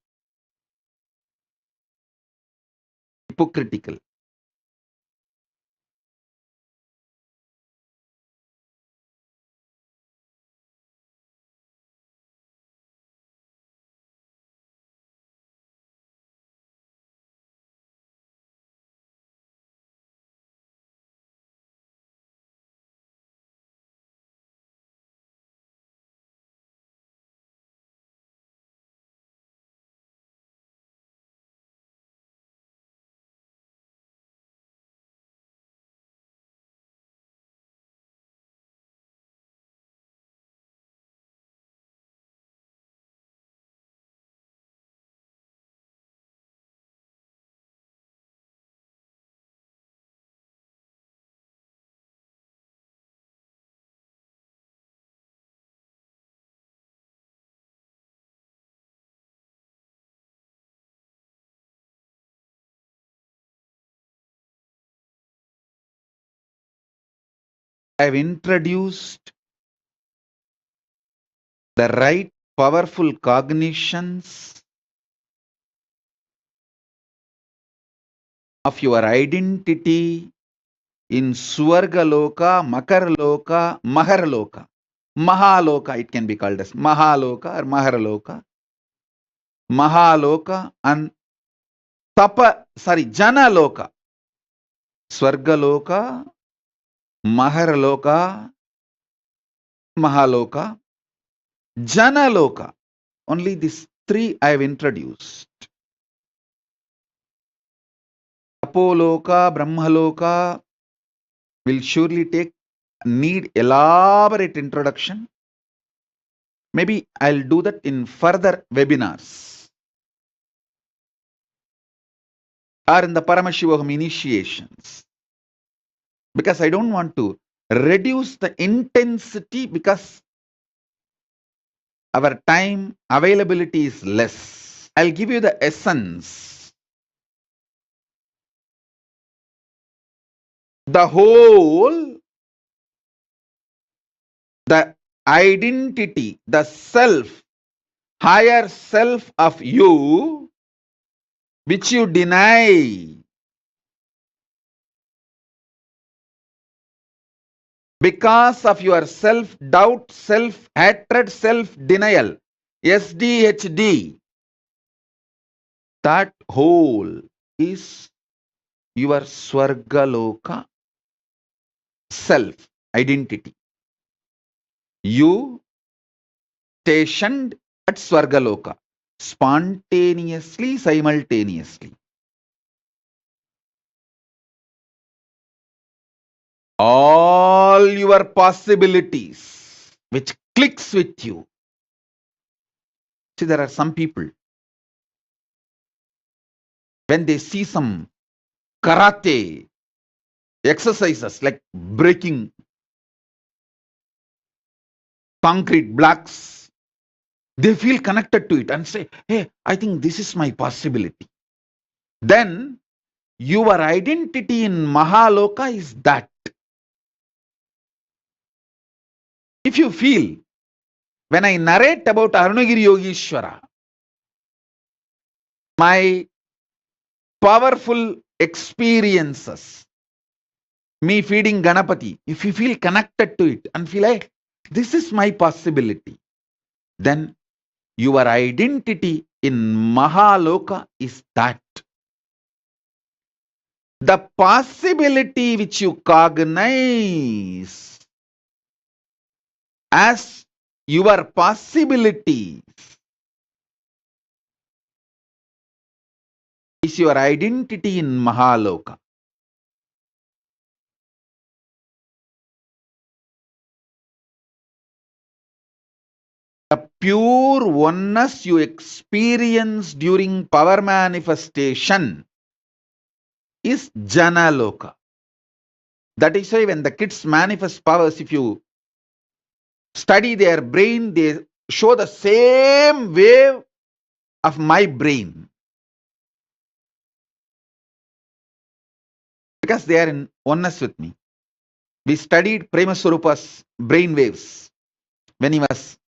hypocritical. I have introduced the right powerful cognitions of your identity in Swargaloka, Makarloka, Maharloka. Mahaloka, it can be called as Mahaloka or Maharloka. Mahaloka and Janaloka. Swargaloka, Maharloka, Mahaloka, Janaloka. Only these three I have introduced. Tapoloka, Brahmaloka will surely need elaborate introduction. Maybe I'll do that in further webinars or in the Paramashivoham initiations. Because I don't want to reduce the intensity because our time availability is less. I'll give you the essence. The whole, the identity, the self, higher self of you, which you deny because of your self-doubt, self-hatred, self-denial, SDHD, that whole is your Swargaloka self identity. You stationed at Swargaloka spontaneously, simultaneously. All your possibilities which clicks with you. See, there are some people, when they see some karate exercises like breaking concrete blocks, they feel connected to it and say, hey, I think this is my possibility. Then your identity in Mahaloka is that. If you feel, when I narrate about Arunagiri Yogeshwara, my powerful experiences, me feeding Ganapati, if you feel connected to it and feel like this is my possibility, then your identity in Mahaloka is that. The possibility which you cognize as your possibilities is your identity in Mahaloka. The pure oneness you experience during power manifestation is Janaloka. That is why when the kids manifest powers, if you study their brain, they show the same wave of my brain. Because they are in oneness with me. We studied Premaswarupa's brain waves when he was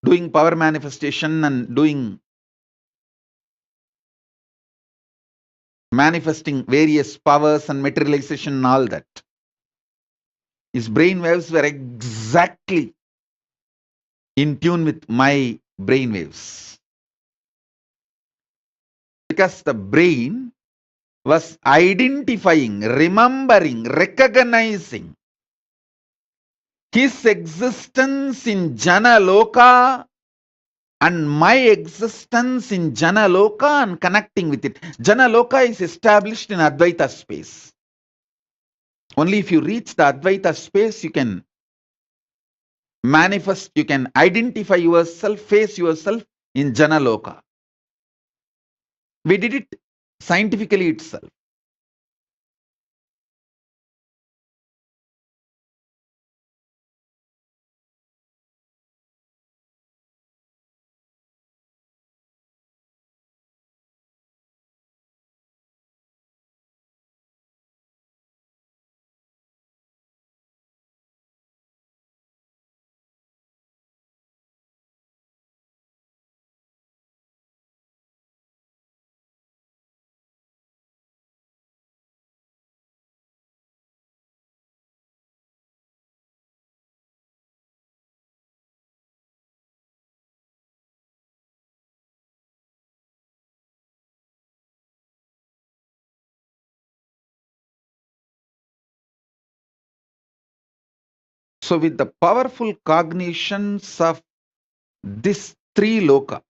doing power manifestation and doing manifesting various powers and materialization and all that. His brain waves were exactly in tune with my brain waves. Because the brain was identifying, remembering, recognizing his existence in Janaloka and my existence in Janaloka and connecting with it. Janaloka is established in Advaita space. Only if you reach the Advaita space, you can manifest, you can identify yourself, face yourself in Janaloka. We did it scientifically itself. So with the powerful cognitions of this three loka,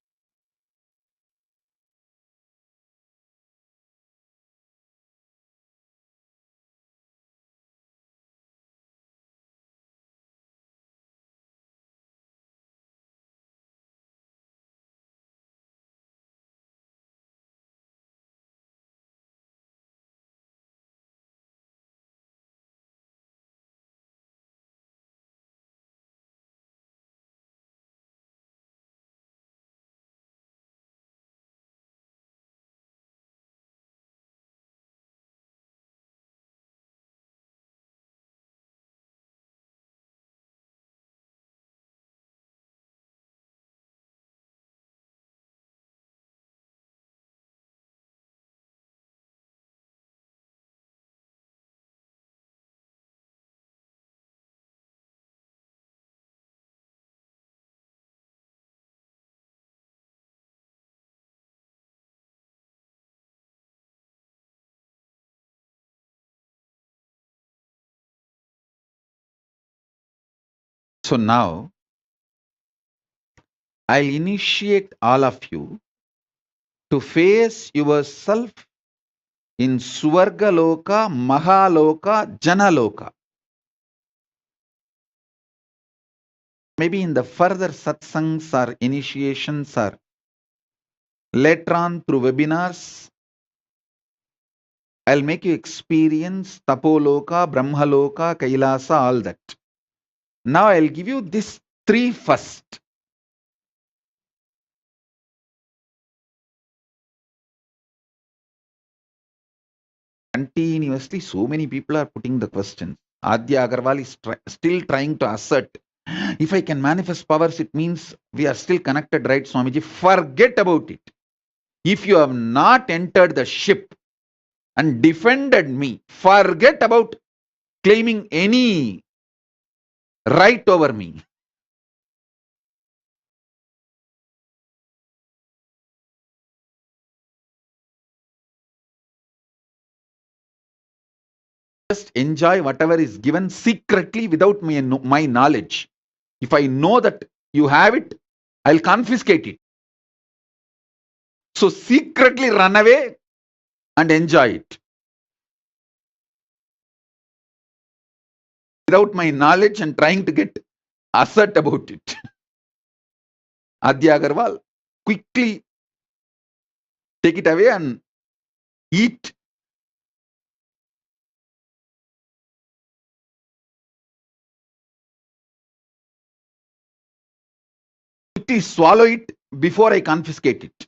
so now I'll initiate all of you to face yourself in Swargaloka, Mahaloka, Janaloka. Maybe in the further satsangs or initiations or later on through webinars, I'll make you experience Tapoloka, Brahmaloka, Kailasa, all that. Now I'll give you this three first. Continuously, so many people are putting the questions. Adya Agarwal is still trying to assert, if I can manifest powers, it means we are still connected, right, Swamiji? Forget about it. If you have not entered the ship and defended me, forget about claiming any right over me. Just enjoy whatever is given secretly without my knowledge. If I know that you have it, I'll confiscate it. So secretly run away and enjoy it without my knowledge and trying to get assert about it. Adya Agarwal, quickly take it away and eat. Quickly swallow it before I confiscate it.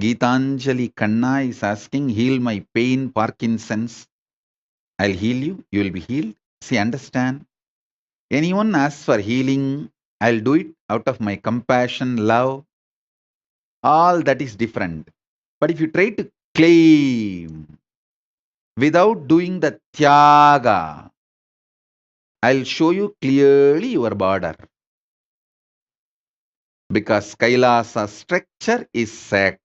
Geetanjali Kanna is asking, heal my pain, Parkinson's. I'll heal you, you will be healed. See, understand. Anyone asks for healing, I'll do it out of my compassion, love. All that is different. But if you try to claim without doing the tyaga, I'll show you clearly your border. Because Kailasa structure is sacred.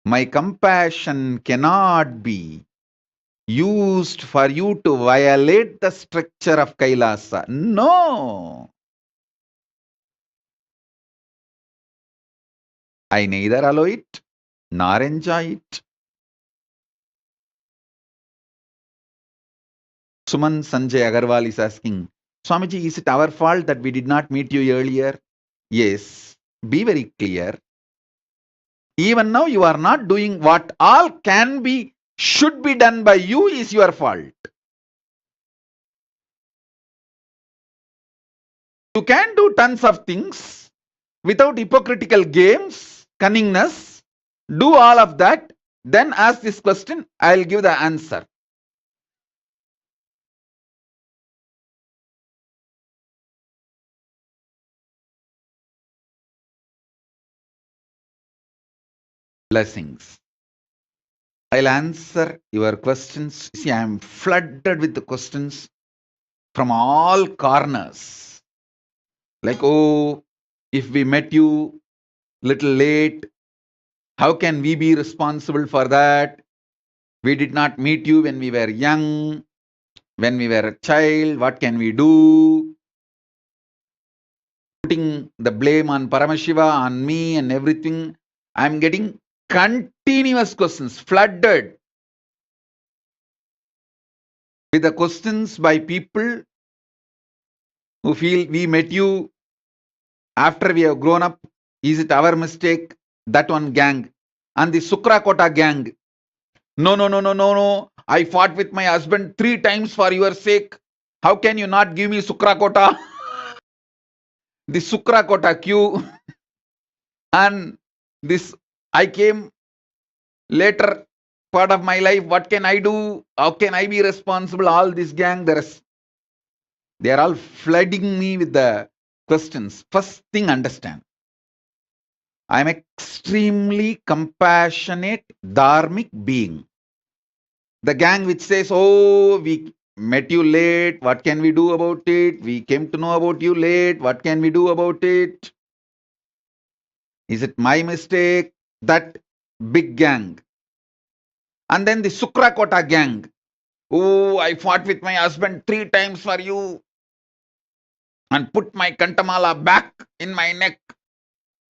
My compassion cannot be used for you to violate the structure of Kailasa. No. I neither allow it nor enjoy it. Suman Sanjay Agarwal is asking, Swamiji, is it our fault that we did not meet you earlier? Yes. Be very clear. Even now you are not doing what all can be, should be done by you is your fault. You can do tons of things without hypocritical games, cunningness. Do all of that. Then ask this question. I'll give the answer. Blessings. I'll answer your questions. See, I am flooded with the questions from all corners. Like, oh, if we met you little late, how can we be responsible for that? We did not meet you when we were young, when we were a child. What can we do? Putting the blame on Paramashiva, on me and everything. I'm getting continuous questions, flooded with the questions by people who feel we met you after we have grown up. Is it our mistake? That one gang. And the Sukrakota gang. No, no, no, no, no, no. I fought with my husband 3 times for your sake. How can you not give me Sukrakota? The Sukrakota queue. And this, I came later part of my life. What can I do? How can I be responsible? All this gang, they are all flooding me with the questions. First thing, understand. I am extremely compassionate, dharmic being. The gang which says, oh, we met you late, what can we do about it? We came to know about you late, what can we do about it? Is it my mistake? That big gang. And then the Sukrakota gang. Oh, I fought with my husband 3 times for you and put my kantamala back in my neck.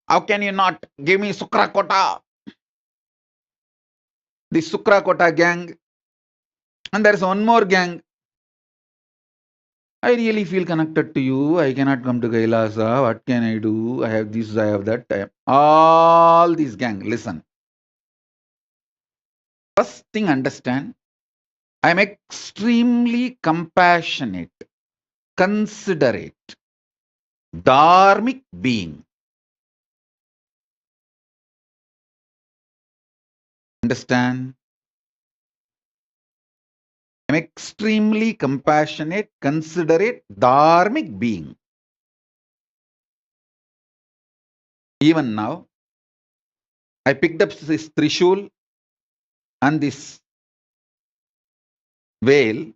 How can you not give me Sukrakota? The Sukrakota gang. And there's one more gang. I really feel connected to you. I cannot come to Kailasa. What can I do? I have this, I have that. All these gang. Listen. First thing, understand. I am extremely compassionate, considerate, dharmic being. Understand? I am extremely compassionate, considerate, dharmic being. Even now, I picked up this Trishul and this veil.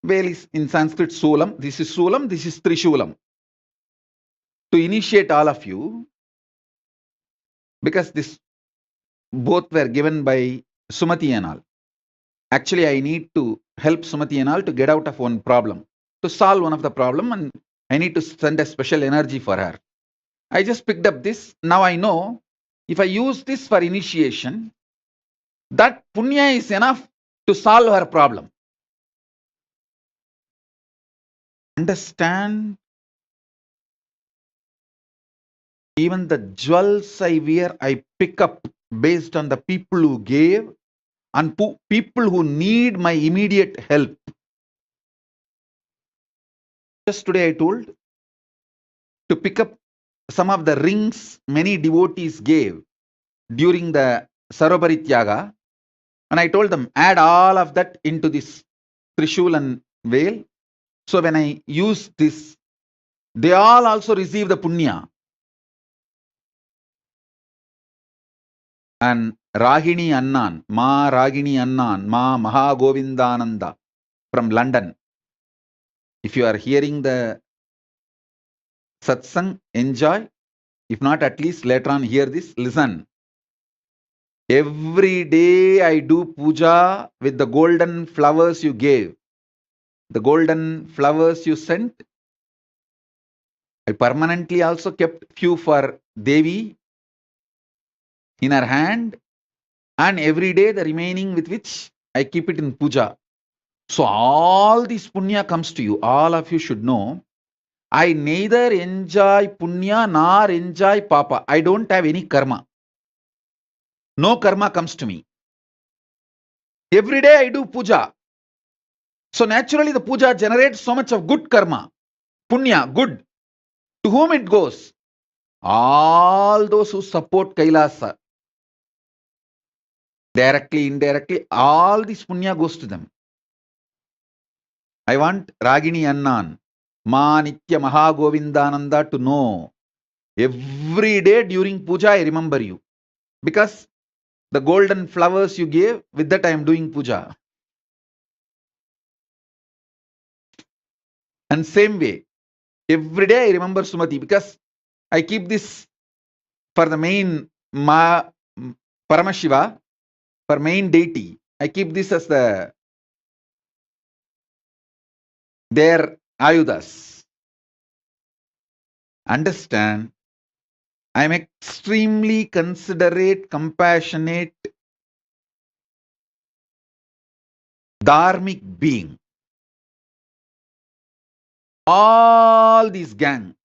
Veil is in Sanskrit Sulam. This is Sulam, this is Trishulam. To initiate all of you, because this both were given by Sumati and all. Actually, I need to help Sumati and all to get out of one problem, to solve one of the problem, and I need to send a special energy for her. I just picked up this. Now I know if I use this for initiation, that punya is enough to solve her problem. Understand? Even the jewels I wear, I pick up based on the people who gave and people who need my immediate help. Just today I told to pick up some of the rings many devotees gave during the Sarovarityaga, and I told them, add all of that into this Trishul and veil. So when I use this, they all also receive the punya. And Ragini Annan, Ma Ragini Annan, Ma Mahagovindananda from London. If you are hearing the Satsang, enjoy. If not, at least later on hear this, listen. Every day I do puja with the golden flowers you gave. The golden flowers you sent. I permanently also kept few for Devi in her hand. And every day the remaining with which I keep it in puja. So all this punya comes to you. All of you should know. I neither enjoy punya nor enjoy papa. I don't have any karma. No karma comes to me. Every day I do puja. So naturally the puja generates so much of good karma. Punya, good. To whom it goes? All those who support Kailasa. Directly, indirectly, all this punya goes to them. I want Ragini Annan, Ma Nitya Mahagovindananda to know. Every day during puja, I remember you. Because the golden flowers you gave, with that I am doing puja. And same way, every day I remember Sumati because I keep this for the main Paramashiva, for main deity. I keep this as their ayudas. Understand? I am extremely considerate, compassionate, dharmic being. All these gang,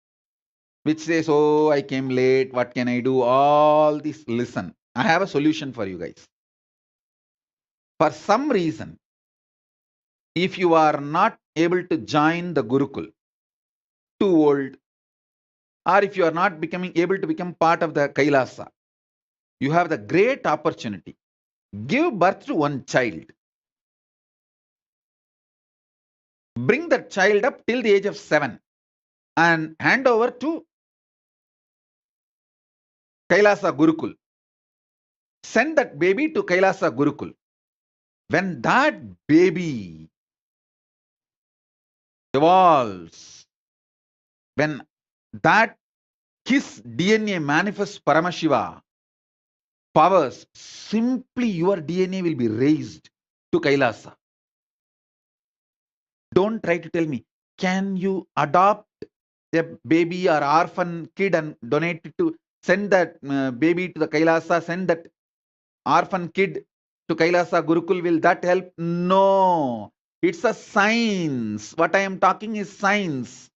which says, oh, I came late, what can I do? All this, listen, I have a solution for you guys. For some reason, if you are not able to join the Gurukul, too old, or if you are not able to become part of the Kailasa, you have the great opportunity. Give birth to one child. Bring that child up till the age of 7 and hand over to Kailasa Gurukul. Send that baby to Kailasa Gurukul. When that baby evolves, when that his DNA manifests Paramashiva powers, simply your DNA will be raised to Kailasa. Don't try to tell me, can you adopt a baby or orphan kid and donate it to, send that baby to the Kailasa, send that orphan kid to Kailasa Gurukul, will that help? No. It's a science. What I am talking is science.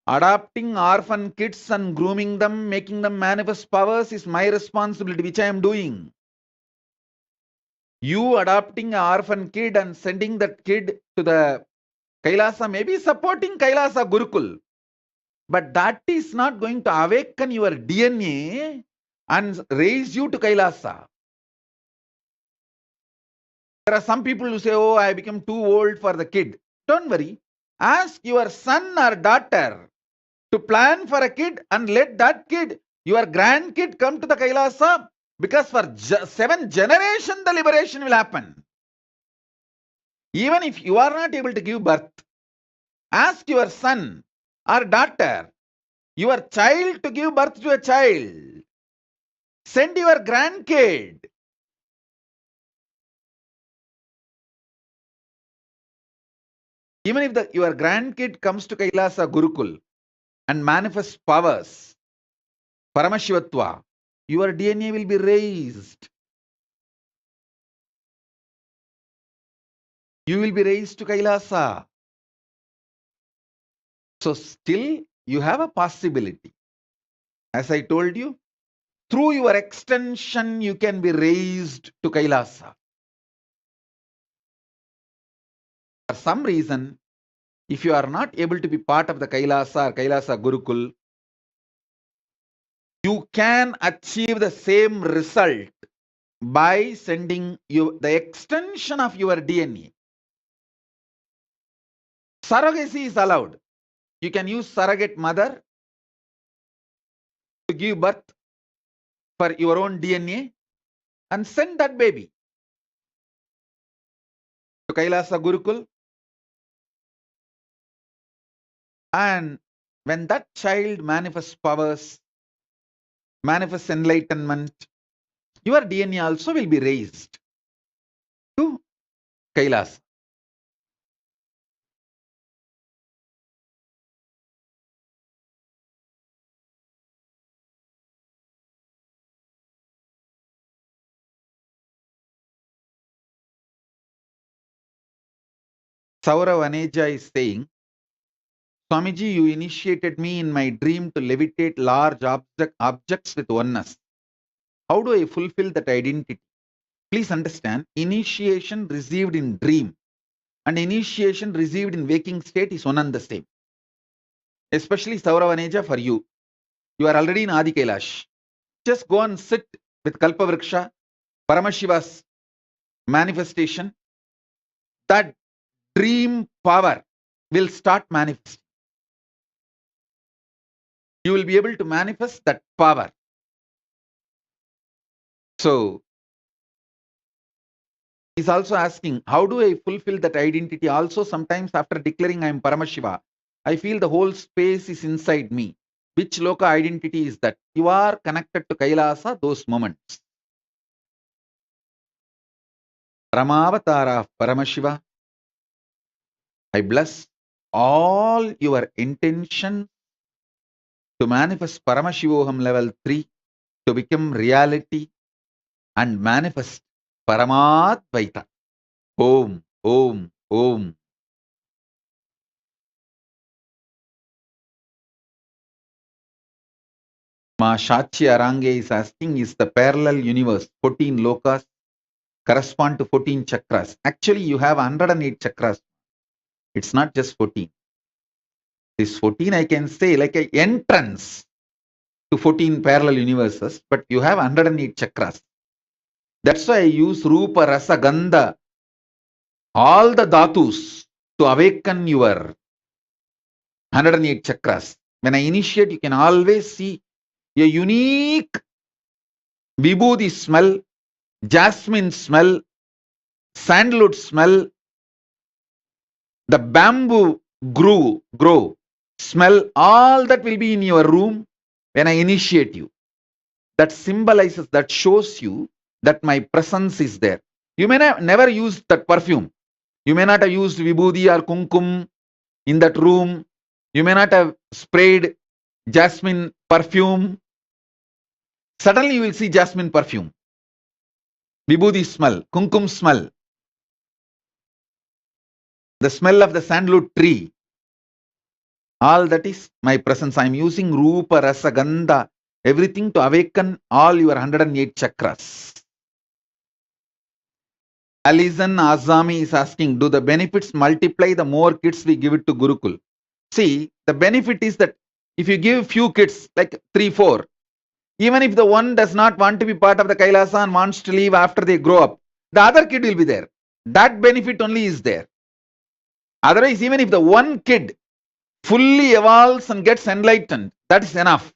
Adopting orphan kids and grooming them, making them manifest powers is my responsibility, which I am doing. You adopting an orphan kid and sending that kid to the Kailasa, maybe supporting Kailasa Gurukul. But that is not going to awaken your DNA and raise you to Kailasa. There are some people who say, oh, I become too old for the kid. Don't worry. Ask your son or daughter to plan for a kid and let that kid, your grandkid, come to the Kailasa, because for 7 generations the liberation will happen. Even if you are not able to give birth, ask your son or daughter, your child, to give birth to a child. Send your grandkid. Even if your grandkid comes to Kailasa Gurukul and manifests powers, Paramashivatva, your DNA will be raised. You will be raised to Kailasa. So still you have a possibility. As I told you, through your extension, you can be raised to Kailasa. For some reason, if you are not able to be part of the Kailasa or Kailasa Gurukul, you can achieve the same result by sending you the extension of your DNA. Surrogacy is allowed. You can use surrogate mother to give birth for your own DNA and send that baby to Kailasa Gurukul. And when that child manifests powers, manifests enlightenment, your DNA also will be raised to Kailasa. Saurav Aneja is saying, Swamiji, you initiated me in my dream to levitate large objects with oneness. How do I fulfill that identity? Please understand, initiation received in dream and initiation received in waking state is one and the same. especially Sauravaneja for you. You are already in Adi Kailash. Just go and sit with Kalpavriksha, Paramashiva's manifestation. That dream power will start manifesting. You will be able to manifest that power. So, he's also asking, how do I fulfill that identity? Also, sometimes after declaring I am Paramashiva, I feel the whole space is inside me. Which loka identity is that? You are connected to Kailasa, those moments. Paramavatara of Paramashiva, I bless all your intention to manifest Paramashivoham level 3 to become reality and manifest Paramadvaita. Om, Om, Om. Ma Shachi Arange is asking, is the parallel universe 14 lokas correspond to 14 chakras? Actually, you have 108 chakras. It's not just 14. This 14, I can say, like an entrance to 14 parallel universes, but you have 108 chakras. That's why I use Rupa, Rasa, Gandha, all the dhatus to awaken your 108 chakras. When I initiate, you can always see a unique vibhuti smell, jasmine smell, sandalwood smell, the bamboo grow smell, all that will be in your room when I initiate you. That symbolizes, that shows you that my presence is there. You may never use that perfume. You may not have used vibhuti or kumkum in that room. You may not have sprayed jasmine perfume. Suddenly you will see jasmine perfume, vibhuti smell, kumkum smell, the smell of the sandalwood tree. All that is my presence. I am using Rupa, Rasa, Gandha, everything to awaken all your 108 chakras. Alizan Azami is asking, do the benefits multiply the more kids we give it to Gurukul? See, the benefit is that if you give few kids, like 3, 4, even if the one does not want to be part of the Kailasa and wants to leave after they grow up, the other kid will be there. That benefit only is there. Otherwise, even if the one kid fully evolves and gets enlightened, that is enough.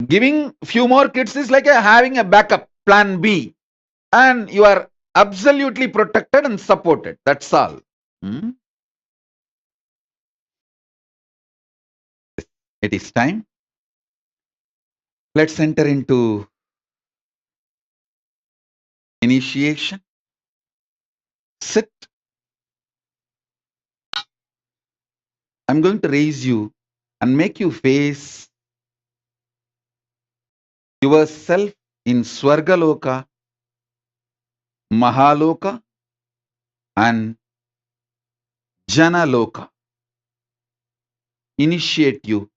Giving few more kids is like having a backup plan B, and you are absolutely protected and supported. That's all. It is time. Let's enter into initiation. Sit. I'm going to raise you and make you face yourself in Swargaloka, Mahaloka, and Janaloka. Initiate you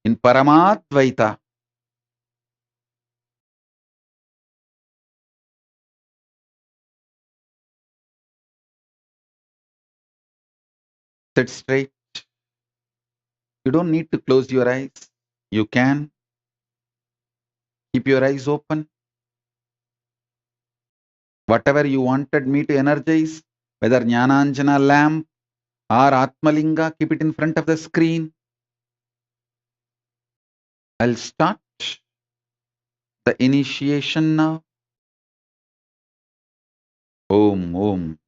in Paramadvaita. Sit straight. You don't need to close your eyes. You can keep your eyes open. Whatever you wanted me to energize, whether Jnananjana lamp or Atmalinga, keep it in front of the screen. I'll start the initiation now. Om, Om.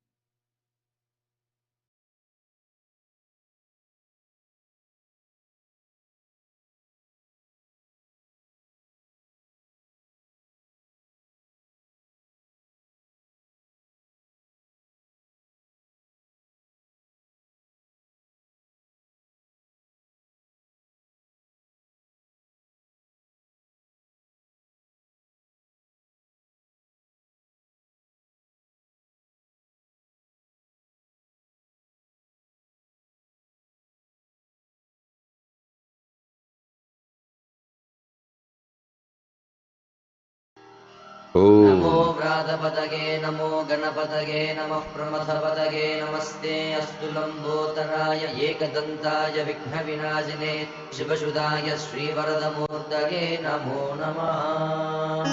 नमो व्रातपदगे नमो गणपतगे नमः प्रमथपदगे नमस्ते अस्तु लम्बोदराय एकदन्ताय विघ्नविनाशिने शिवसुधाय श्रीवरदमूर्तये नमो नमः।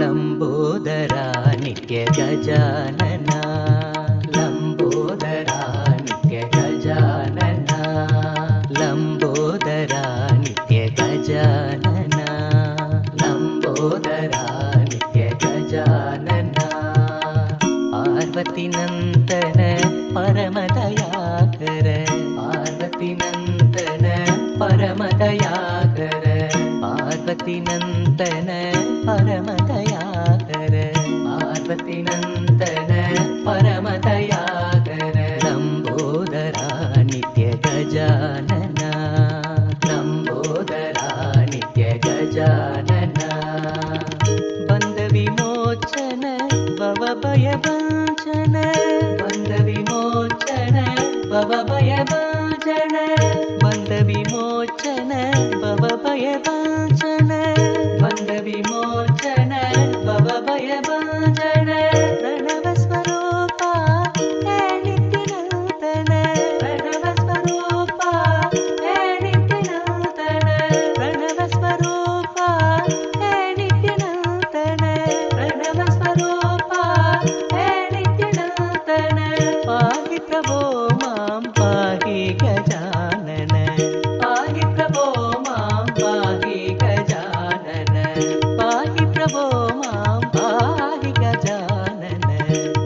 लंबोदरा नित्य गजानना लंबोदरा नित्य गजानना लंबोदरा नित्य गजानना लंबोदरा नित्य गजानना पार्वती नंदन परमदयाकर पार्वती नंदन परमदयाकर पार्वती नंदन परमदयाकर पार्वती नंदन परमदयाकर लंबोदरा नित्य गजानना लंबोदरा नित्य गजानना बंध विमोचन भव भय भंजन बंध विमोचन भव भय भंजन बंध विमोचन भव भय भंजन बंध विमोचन भव भय भंजन प्रणव स्वरूपा हे नित्यानंदन प्रणव स्वरूपा हे नित्यानंदन प्रणव स्वरूपा हे नित्यानंदन प्रणव स्वरूपा हे नित्यानंदन पाहि प्रभो मां पाहि गजानन पाहि प्रभो मां पाहि गजानन पाहि प्रभो मां पाहि गजानन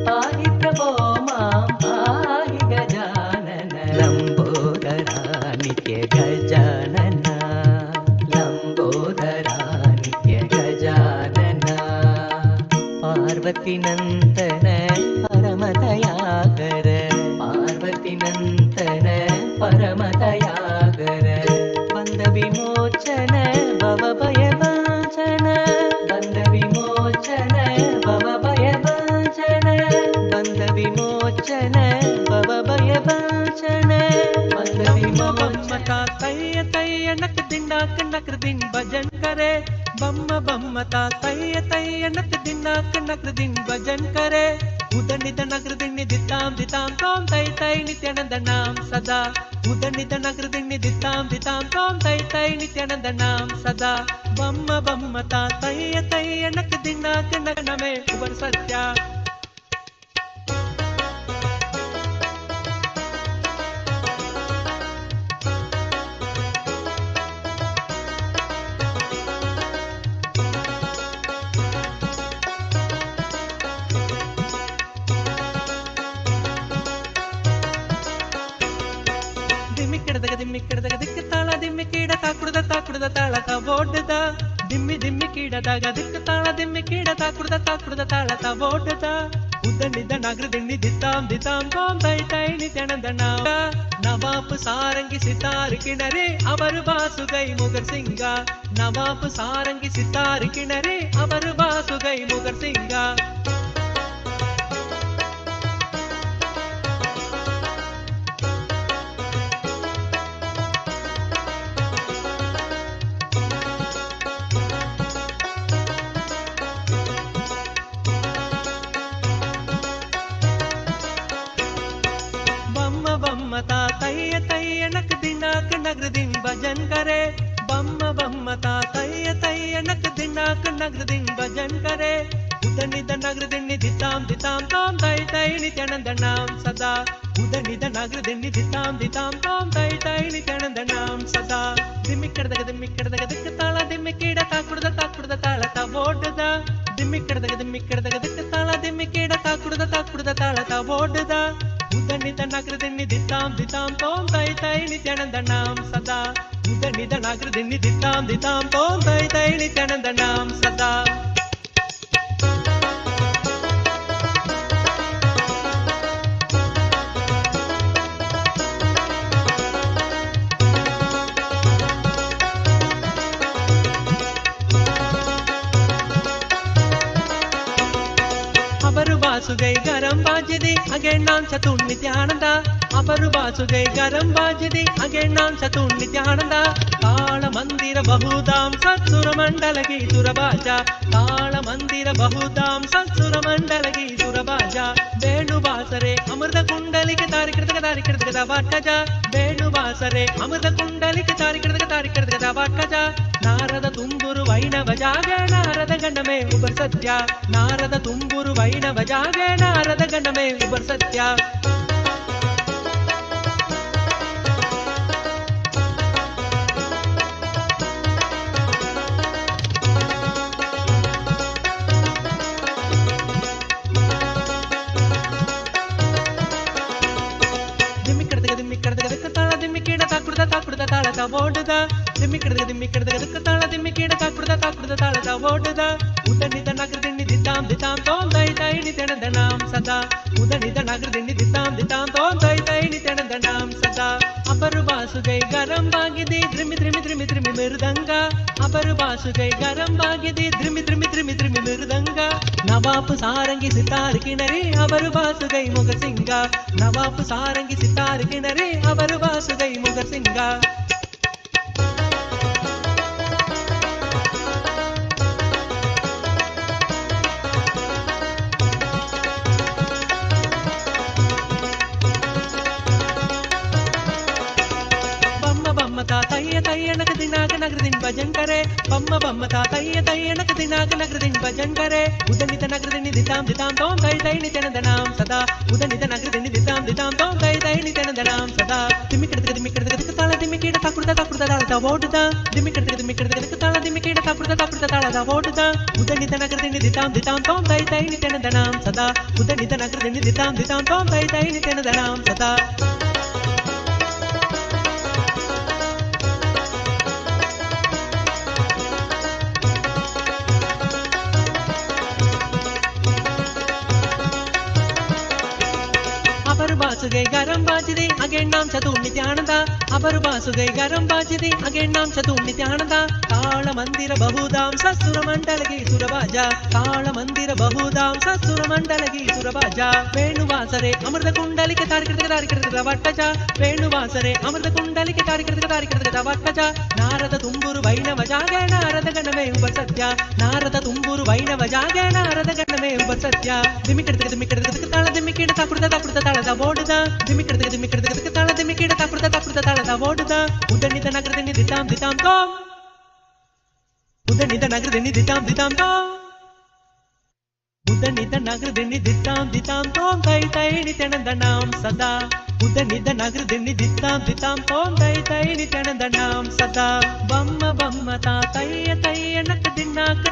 पाहि प्रभो मां पाहि गजानन लंबोदरा नित्य गजानन लंबोदरा नित्य गजानन पार्वती नंदन परमदयाकर पार्वती नंदन परमदयाकर बंध विमोचन भव भय भंजन बंध विमोचन भव भय भंजन बंध विमोचन भव भय भंजन बंध विमोचन तैय तैय नक दिन भजन करे बम्म बम्म ता तैय तैय नक दिन भजन करे उदनित नगर दिन दिताम दिताम तोम तै तै नित्यानंद नाम सदा उदनित नगर दिन दिताम दिताम तोम तै तै नित्यानंद नाम सदा बम्म बम्म ता तैय तैय नक दिन नमे उबर सत्या ದಿಮ್ಮಿಕ್ಕಿಡದಾಗ ದಿಕ್ಕ ತಾಳ ದಿಮ್ಮಿಕ್ಕೀಡ ತಾಕುಡ್ದ ತಾಳ ಬೋಡ್ದ ದಿಮ್ಮಿ ಕೀಡದಾಗ ದಿಕ್ಕ ತಾಳ ದಿಮ್ಮಿಕ್ಕೀಡ ತಾಕುಡ್ದ ತಾಳ ಬೋಡ್ದ ಉದ್ದನಿದ್ದ ನಗರ ದಿಣ್ಣಿ ದಿತ್ತಾಂ ತೋಂ ತೈ ತೈ ನಿತ್ಯಾನಂದ ನವಾಪ್ ಸಾರಂಗಿ ಸಿತಾರ್ ಕಿಣರೆ ಅವರು ಬಾಸುಗೈ ಮುಗರ್ ಸಿಂಗ ನವಾಪ್ ಸಾರಂಗಿ ಸಿತಾರ್ ಕಿಣರೆ ಅವರು ಬಾಸುಗೈ ಮುಗರ್ ಸಿಂಗ बम्मता तैय तैय नक नगर दिन भजन करे बम्म बम्मता तैय तैय नक नगर दिन भजन करे उदनिद नगर दिन दिताम तोम तै तै नित्यानंद नाम सदा उदनिद नगर दिन दिताम तोम तै तै नित्यानंद नाम सदा दिम्मिक्किडದಾಗ दिಕ್ಕ ताಳ दिम्मिक्कीड ताकुड्द ताಳ ಬೋಡ್ದ दिम्मिक्किडದಾಗ दिಕ್ಕ ताಳ दिम्मिक्कीड ताकुड्द ताಳ ಬೋಡ್ದ उदनिद नगर दिन दिताम तोम तै तै नित्यानंद नाम सदा उदनिद नगर दिन दिताम तोम तै तै नित्यानंद नाम सदा Apurubasugai garam bajidi again nam Chatun Nithyananda. Apurubasugai garam bajidi again nam Chatun Nithyananda. Tala mandira bahudam satsura mandalagi surabaja. Tala mandira bahudam satsura mandalagi surabaja. Venu vasare amrta kundalike tarikirtaka vatkaja. Venu vasare amrta kundalike tarikirtaka vatkaja. Narada tumburu vaina vajaga narada gandame ubar satya. Narada tumburu vaina vajaga narada gandame ubar satya. Voda dimikirda tala dimikida takurda voda udanida nagradini ditam tom dai dai ni tenandanam sada udanida nagradini ditam tom dai dai ni tenandanam sada Aparubasugai garam bagidi drimi mirdanga Aparubasugai garam bagidi drimi mirdanga Navapu sarangi sitar kinari Aparubasugai mugasinga Navapu sarangi sitar kinari Aparubasugai mugasinga nagradin bhajan kare bamma bamma ta tayya nagradin bhajan kare udanita nagradin ditam tom dai dai ni tenandanam sada udanita nagradin ditam tom dai dai ni tenandanam sada dimikirda tala dimikida takurda da voda dimikirda tala dimikida takurda da voda udanita nagradin ditam tom dai dai ni tenandanam sada udanita nagradin ditam tom dai dai ni tenandanam sada Aparubasugai garam bajidi again nam Chatun Nithyananda. Aparubasugai garam bajidi again nam Chatun Nithyananda. Tala mandira bahudam sasura mandalagi surabaja. Tala mandira bahudam sasura mandalagi surabaja. Venu vasare amrta kundalike tarikirtaka vatkaja. Venu vasare amrta kundalike tarikirtaka vatkaja. Narada tumburu vaina vajaga narada ganame ubar satya. Narada tumburu vaina vajaga narada ganame ubar satya. Dimikirda tala dimikida takurda tala voda dimikirda tala dimikida takurda tala voda udanita nagradini ditam tom udanita nagradini ditam tom udanita nagradini ditam tom dai dai ni tenandanam sada udanita nagradini ditam tom dai dai ni tenandanam sada bamma ta tayya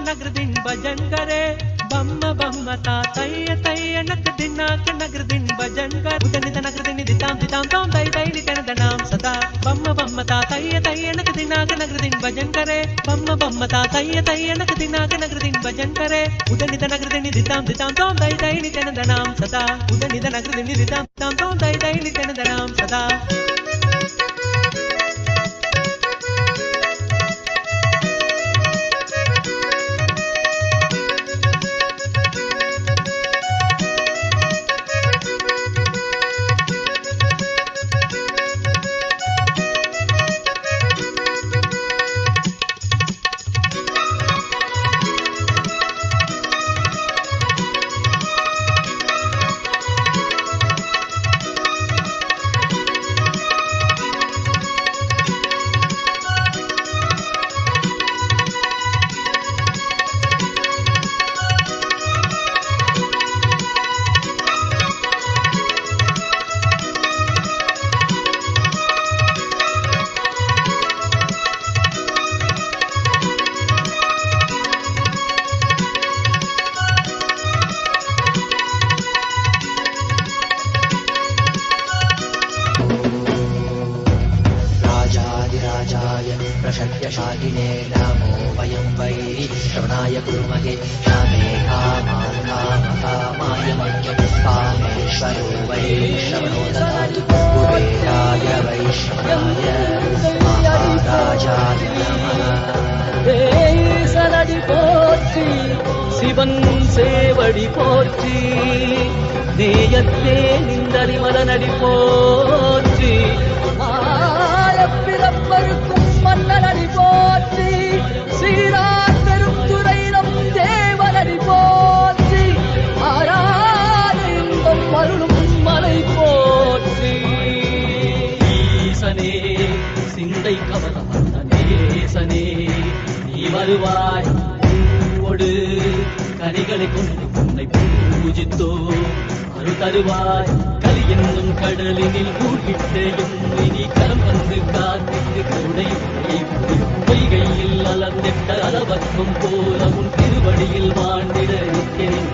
nagradin bhajan kare bamma ta tayya nagradin bhajan kare udanita nagradini ditam tom dai dai ni tenandanam sada bamma ta tayya nagradin bhajan kare bamma ta tayya nagradin bhajan kare udanita nagradini ditam tom dai dai ni tenandanam sada udanita nagradini ditam tom dai dai ni tenandanam sada शालिने नमो वयं वै श्रवणाय कुर्महे श्यामे कामाय कामेश्वरो वै श्रवणो ददातु कुबेराय वै श्रवणाय महाराजाय नमः சலடி போற்றி சிவன் சேவை திருவடி போற்றி. நேயத்தே நின்றறிமல நடி போற்றி. பிறப்பருக்கும் மன்னனடி போற்றி. சீரார் பெருந்துரை நம் தேவனடி போற்றி. ஆராத இன்பம் அருளும் மலை போற்றி. ஈசனே சிந்தை கவல வந்த நேசனே நீ வருவாய். பூவோடு கனிகளை கொண்டு உன்னை பூஜித்தோ அருள் தருவாய். கலி என்னும் கடலினில் மூழ்கிட்டேயும் இனி கரம் வந்து காத்திட்டு கருணை பொய்கையில் அலர்ந்திட்ட அளவற்கும் போல உன் திருவடியில் வாழ்ந்திட நிற்கிறேன்.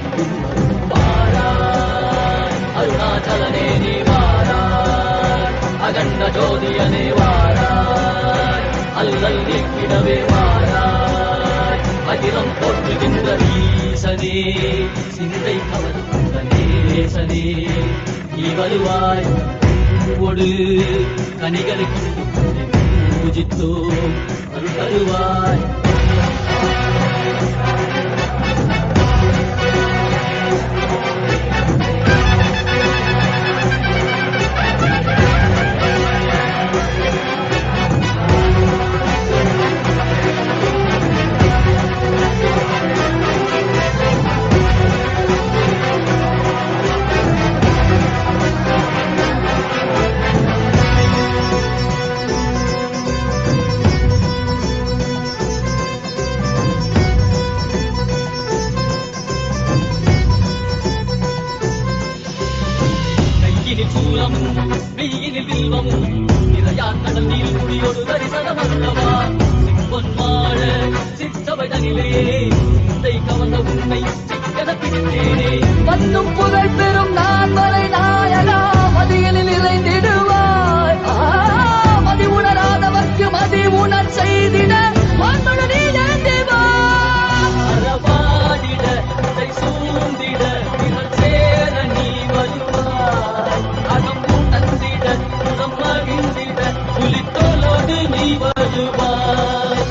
வாராய் அருணாச்சலனே நீ வாராய். அகண்ட ஜோதியனே வாராய். அல்லல் நீக்கிடவே வாராய். அகிலம் போற்றுகின்ற ஈசனே சிந்தை கவர்ந்த நேசனே நீ வருவாய். பூவோடு கனிகளை கொண்டு பூஜித்தோ அருள் தருவாய். மெய்யினில் வில்வமும் நிறையார் கடல் நீர் குடியோடு தரிசனமல்லவா. சிப்பொன்மாழ சிற்றவை தனிலே சிந்தை கவர்ந்த உன்னை சிக்கன பிடித்தேனே. வந்தும் புகழ் பெறும் நான் வரை நாயகா மதியனில் இறைந்திடுவாய். மதி உணராதவர்க்கு மதி உணர் செய்திட மாண்புடன் நீ ஏந்திவாய். அறவாடிட இதை சூழ்ந்திட இவள் சேர நீ வருவாய். அகம் உணர்ந்திட புறம் மகிழ்ந்திட புலித்தோலோடு நீ வருவாய்.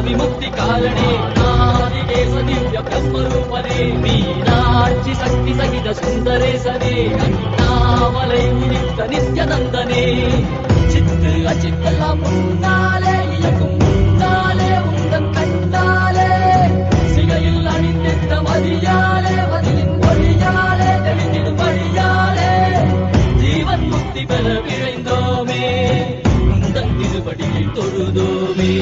விமுக்தி காரணே நாதிகேச திவ்ய பிரம்மரூபனே மீனாட்சி சக்தி சகித சுந்தரேசனே அண்ணாமலை உதித்த நித்யநந்தனே. சித்து அச்சித்தெல்லாம் முன்னாலே இயக்கும் முன்னாலே உந்தன் கண்டாலே சிகையில் அணிந்திட்ட மதியாலே மதியின் மொழியாலே தெளிந்திடும் வழியாலே ஜீவன் முக்தி பெற விழைந்தோமே உந்தன் திருவடியில் தொழுதோமே.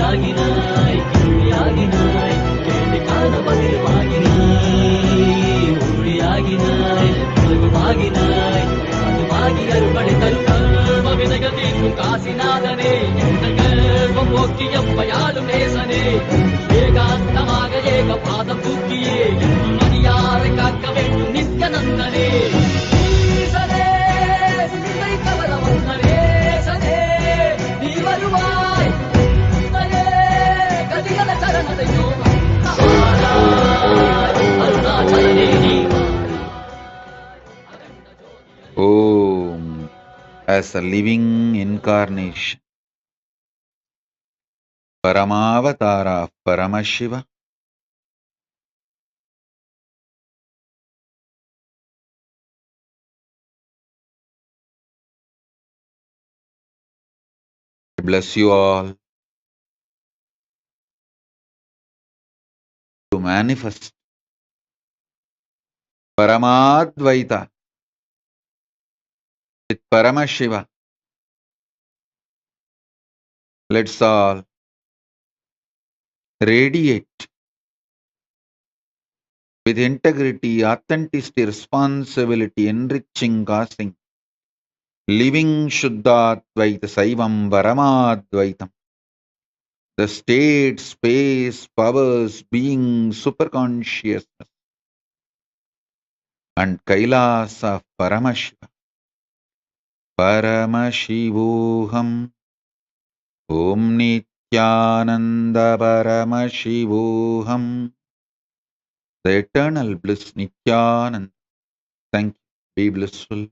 ஆகினாய் கிளியாகினாய் கேள்வி காண பகிர்வாகினாய். ஒளியாகினாய் உலகமாகினாய் அதுவாகி அருள்படை தரும் கர்ம விதைகள் தீர்க்கும் காசிநாதனே. எங்கள் கர்மம் போக்கி எம்மையாளும் நேசனே. ஏகாந்தமாக ஏக பாதம் தூக்கியே என்னும் மணியாரை காக்க வேண்டும் நித்யநந்தனே. ஈசனே சிந்தை கவல வந்த நேசனே நீ வருவாய். Om, as a living incarnation, Paramavatara of Paramashiva, I bless you all to manifest Paramadvaita with Paramashiva. Let's all radiate with integrity, authenticity, responsibility, enriching, causing, living Shuddhadvaita Saivam Paramadvaitam. The state, space, powers, being, superconsciousness, and Kailasa of Paramashiva. Paramashivoham Om Nithyananda Paramashivoham. The eternal bliss Nithyananda. Thank you. Be blissful.